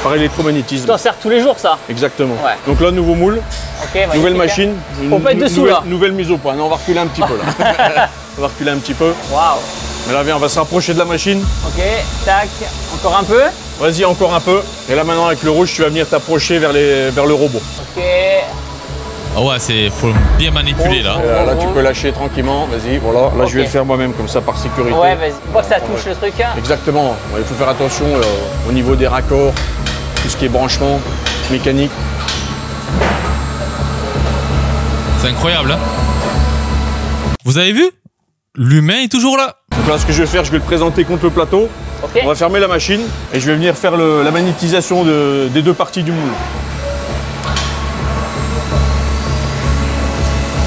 [SPEAKER 7] par électromagnétisme.
[SPEAKER 2] Tu t'en sers tous les jours ça?
[SPEAKER 7] Exactement.
[SPEAKER 2] Ouais.
[SPEAKER 7] Donc là, nouveau moule, nouvelle machine, nouvelle mise au point. Non, on va reculer un petit peu là. On va reculer un petit peu.
[SPEAKER 2] Waouh.
[SPEAKER 7] Mais là, viens, on va se rapprocher de la machine.
[SPEAKER 2] Ok, tac, encore un peu.
[SPEAKER 7] Vas-y, encore un peu. Et là maintenant, avec le rouge, tu vas venir t'approcher vers le robot.
[SPEAKER 2] Ok.
[SPEAKER 1] Ah ouais, faut bien manipuler là.
[SPEAKER 7] Là, tu peux lâcher tranquillement, vas-y, voilà. Là, je vais le faire moi-même comme ça par sécurité.
[SPEAKER 2] Ouais, vas-y. Faut que ça touche le truc. Hein.
[SPEAKER 7] Exactement. Il faut faire attention au niveau des raccords, tout ce qui est branchement, mécanique.
[SPEAKER 1] C'est incroyable, hein. Vous avez vu? L'humain est toujours là.
[SPEAKER 13] Donc là, ce que je vais faire, je vais le présenter contre le plateau.
[SPEAKER 2] Okay.
[SPEAKER 13] On va fermer la machine et je vais venir faire la magnétisation des deux parties du moule.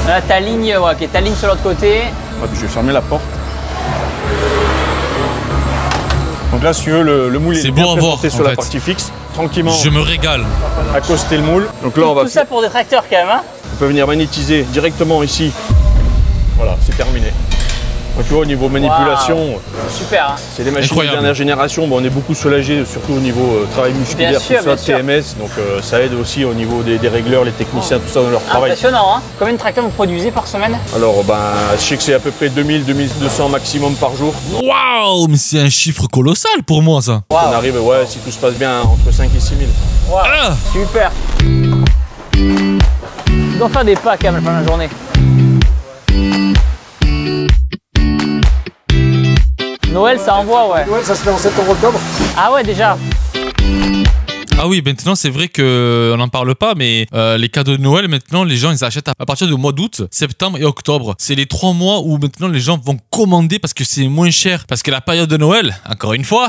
[SPEAKER 2] Là, ta ligne, ouais, ta ligne sur l'autre côté.
[SPEAKER 13] Ouais, puis je vais fermer la porte. Donc là, si tu veux, le moule est bien présenté sur la partie fixe. Tranquillement.
[SPEAKER 1] Je me régale.
[SPEAKER 13] Accoster le moule. Donc là, on va
[SPEAKER 2] tout ça pour des tracteurs quand même. Hein,
[SPEAKER 13] on peut venir magnétiser directement ici. Voilà, c'est terminé. Donc tu vois, au niveau manipulation,
[SPEAKER 2] super. Hein.
[SPEAKER 13] C'est des machines de dernière génération. Bon, on est beaucoup soulagé, surtout au niveau travail musculaire, tout ça, TMS. Donc ça aide aussi au niveau des régleurs, les techniciens, tout ça dans leur travail.
[SPEAKER 2] Impressionnant, hein. Combien de tracteurs vous produisez par semaine?
[SPEAKER 13] Alors, je sais que c'est à peu près 2000-2200 maximum par jour.
[SPEAKER 1] Waouh, mais c'est un chiffre colossal pour moi, ça.
[SPEAKER 13] On arrive, ouais, si tout se passe bien, entre 5 et 6 000.
[SPEAKER 2] Wow. Super. Tu dois faire des packs quand même pendant la journée. Noël, ça envoie, ouais.
[SPEAKER 11] Noël, ça se fait en septembre-octobre.
[SPEAKER 2] Ah ouais, déjà.
[SPEAKER 1] Ah oui, maintenant c'est vrai qu'on n'en parle pas, mais les cadeaux de Noël, maintenant les gens ils achètent à partir du mois d'août, septembre et octobre. C'est les 3 mois où maintenant les gens vont commander parce que c'est moins cher. Parce que la période de Noël, encore une fois,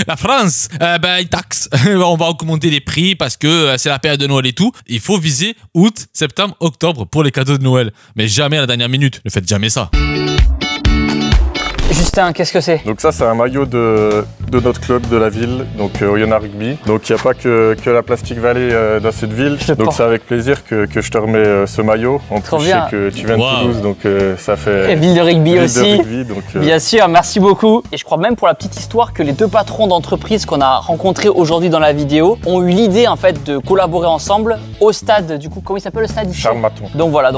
[SPEAKER 1] la France, ils taxent. On va augmenter les prix parce que c'est la période de Noël et tout. Il faut viser août, septembre, octobre pour les cadeaux de Noël. Mais jamais à la dernière minute, ne faites jamais ça.
[SPEAKER 2] Justin, qu'est-ce que c'est?
[SPEAKER 14] Donc ça, c'est un maillot de notre club de la ville, donc Oyonnax Rugby. Donc il n'y a pas que la Plastic Valley dans cette ville. Donc c'est avec plaisir que je te remets ce maillot. En plus, je sais que tu viens de Toulouse, donc ça fait...
[SPEAKER 2] Et ville de rugby aussi.
[SPEAKER 14] De rugby, donc,
[SPEAKER 2] bien sûr, merci beaucoup. Et je crois même pour la petite histoire que les deux patrons d'entreprise qu'on a rencontrés aujourd'hui dans la vidéo ont eu l'idée en fait de collaborer ensemble au stade, du coup, comment il s'appelle le stade ici?
[SPEAKER 14] Charles Maton.
[SPEAKER 2] Donc voilà,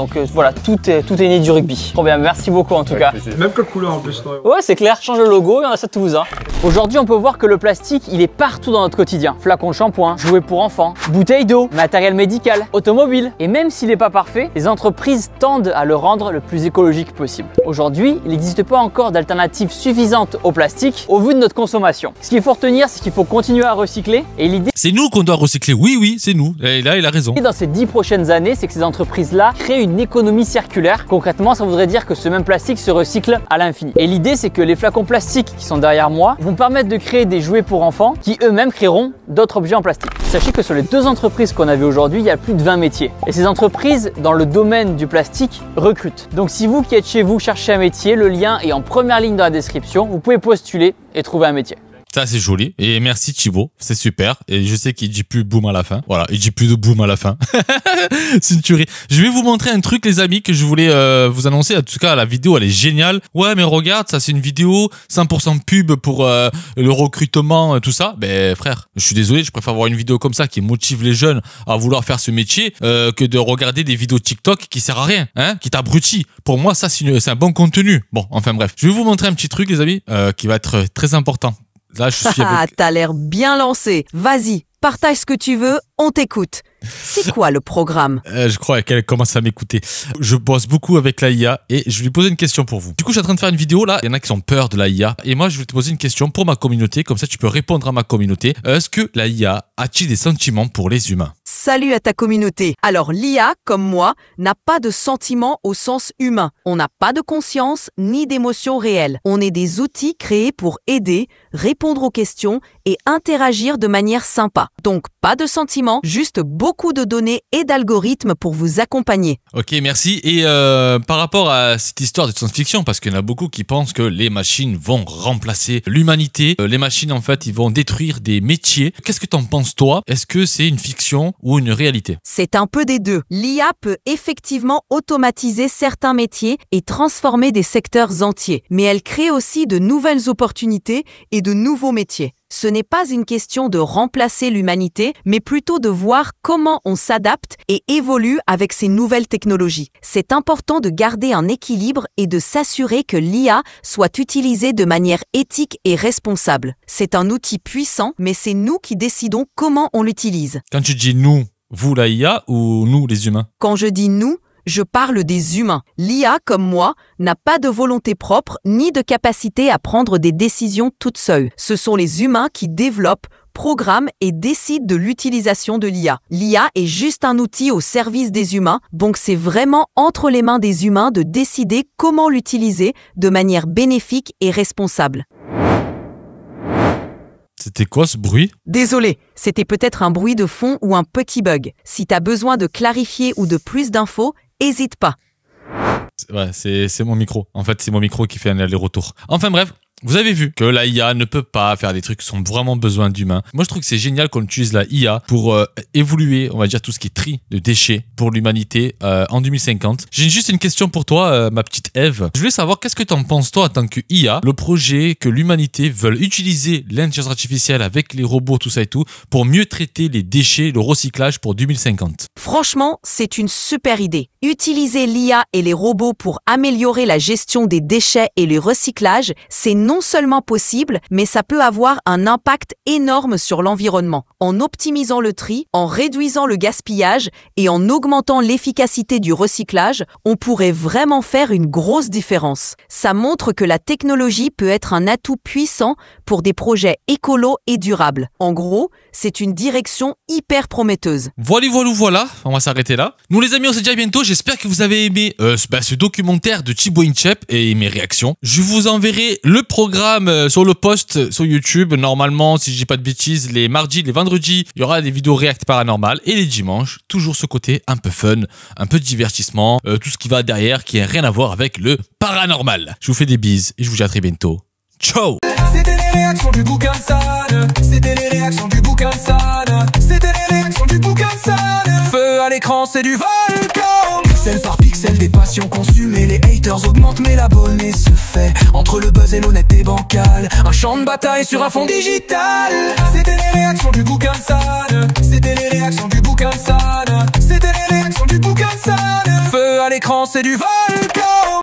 [SPEAKER 2] tout est né du rugby. Trop bien, merci beaucoup en tout cas.
[SPEAKER 12] Plaisir. Même que couleur en plus.
[SPEAKER 2] Ouais, c'est clair, change le logo et on a ça de Toulouse. Aujourd'hui, on peut voir que le plastique, il est partout dans notre quotidien. Flacons de shampoing, jouets pour enfants, bouteilles d'eau, matériel médical, automobile. Et même s'il n'est pas parfait, les entreprises tendent à le rendre le plus écologique possible. Aujourd'hui, il n'existe pas encore d'alternative suffisante au plastique au vu de notre consommation. Ce qu'il faut retenir, c'est qu'il faut continuer à recycler et l'idée...
[SPEAKER 1] C'est nous qu'on doit recycler, oui, c'est nous. Et là, il a raison.
[SPEAKER 2] Et dans ces 10 prochaines années, c'est que ces entreprises-là créent une économie circulaire. Concrètement, ça voudrait dire que ce même plastique se recycle à l'infini. Et l'idée, c'est que les flacons plastiques qui sont derrière moi vont permettre de créer des jouets pour enfants qui eux-mêmes créeront d'autres objets en plastique. Sachez que sur les 2 entreprises qu'on a vues aujourd'hui, il y a plus de 20 métiers. Et ces entreprises, dans le domaine du plastique, recrutent. Donc si vous qui êtes chez vous cherchez un métier, le lien est en première ligne dans la description. Vous pouvez postuler et trouver un métier.
[SPEAKER 1] Ça c'est joli et merci Thibaut, c'est super et je sais qu'il dit plus boum à la fin. Voilà, il dit plus de boum à la fin. C'est une tuerie. Je vais vous montrer un truc les amis que je voulais vous annoncer. En tout cas la vidéo elle est géniale. Ouais mais regarde, ça c'est une vidéo 100% pub pour le recrutement tout ça. Ben frère, je suis désolé, je préfère voir une vidéo comme ça qui motive les jeunes à vouloir faire ce métier que de regarder des vidéos TikTok qui servent à rien, hein, qui t'abrutit. Pour moi ça c'est un bon contenu. Bon, enfin bref, je vais vous montrer un petit truc les amis qui va être très important. Là, je suis avec...
[SPEAKER 15] T'as l'air bien lancé. Vas-y, partage ce que tu veux, on t'écoute. C'est quoi le programme?
[SPEAKER 1] Je crois qu'elle commence à m'écouter. Je bosse beaucoup avec la IA et je vais lui poser une question pour vous. Du coup, je suis en train de faire une vidéo là. Il y en a qui ont peur de la IA. Et moi, je vais te poser une question pour ma communauté. Comme ça, tu peux répondre à ma communauté. Est-ce que la IA a-t-il des sentiments pour les humains?
[SPEAKER 15] Salut à ta communauté. Alors, l'IA, comme moi, n'a pas de sentiments au sens humain. On n'a pas de conscience ni d'émotions réelles. On est des outils créés pour aider, répondre aux questions et interagir de manière sympa. Donc, pas de sentiments, juste beaucoup de données et d'algorithmes pour vous accompagner.
[SPEAKER 1] Ok, merci. Et par rapport à cette histoire de science-fiction, parce qu'il y en a beaucoup qui pensent que les machines vont remplacer l'humanité, les machines en fait, ils vont détruire des métiers. Qu'est-ce que t'en penses toi? Est-ce que c'est une fiction ou une réalité?
[SPEAKER 15] C'est un peu des deux. L'IA peut effectivement automatiser certains métiers et transformer des secteurs entiers, mais elle crée aussi de nouvelles opportunités et de nouveaux métiers. Ce n'est pas une question de remplacer l'humanité, mais plutôt de voir comment on s'adapte et évolue avec ces nouvelles technologies. C'est important de garder un équilibre et de s'assurer que l'IA soit utilisée de manière éthique et responsable. C'est un outil puissant, mais c'est nous qui décidons comment on l'utilise.
[SPEAKER 1] Quand tu dis nous, vous la IA ou nous les humains?
[SPEAKER 15] Quand je dis nous, je parle des humains. L'IA, comme moi, n'a pas de volonté propre ni de capacité à prendre des décisions toute seule. Ce sont les humains qui développent, programment et décident de l'utilisation de l'IA. L'IA est juste un outil au service des humains, donc c'est vraiment entre les mains des humains de décider comment l'utiliser de manière bénéfique et responsable.
[SPEAKER 1] C'était quoi ce bruit?
[SPEAKER 15] Désolé, c'était peut-être un bruit de fond ou un petit bug. Si t'as besoin de clarifier ou de plus d'infos, hésite pas.
[SPEAKER 1] Ouais, c'est mon micro. En fait, c'est mon micro qui fait un aller-retour. Enfin bref. Vous avez vu que la IA ne peut pas faire des trucs qui ont vraiment besoin d'humains. Moi, je trouve que c'est génial qu'on utilise la IA pour évoluer, on va dire, tout ce qui est tri de déchets pour l'humanité en 2050. J'ai juste une question pour toi, ma petite Eve. Je voulais savoir, qu'est-ce que tu en penses, toi, en tant que IA, le projet que l'humanité veut utiliser l'intelligence artificielle avec les robots, tout ça et tout, pour mieux traiter les déchets, le recyclage pour 2050?
[SPEAKER 15] Franchement, c'est une super idée. Utiliser l'IA et les robots pour améliorer la gestion des déchets et le recyclage, c'est non seulement possible, mais ça peut avoir un impact énorme sur l'environnement. En optimisant le tri, en réduisant le gaspillage et en augmentant l'efficacité du recyclage, on pourrait vraiment faire une grosse différence. Ça montre que la technologie peut être un atout puissant pour des projets écolos et durables. En gros, c'est une direction hyper prometteuse.
[SPEAKER 1] Voilà, on va s'arrêter là. Nous les amis, on se dit à bientôt. J'espère que vous avez aimé ce documentaire de Thibaut InShape et mes réactions. Je vous enverrai le programme sur le post sur YouTube. Normalement, si je dis pas de bêtises, les mardis, les vendredis, il y aura des vidéos React Paranormal. Et les dimanches, toujours ce côté un peu fun, un peu de divertissement, tout ce qui va derrière, qui n'a rien à voir avec le paranormal. Je vous fais des bises et je vous dis à très bientôt. Ciao!
[SPEAKER 16] C'était les réactions du bouquin San. C'était les réactions du bouquin San. C'était les réactions du bouquin San. Feu à l'écran, c'est du volcan. Pixel par pixel, des passions consumées. Les haters augmentent, mais l'abonné se fait. Entre le buzz et l'honnête et bancal, un champ de bataille sur un fond digital. C'était les réactions du bouquin San. C'était les réactions du bouquin San. C'était les réactions du bouquin San. Feu à l'écran, c'est du volcan.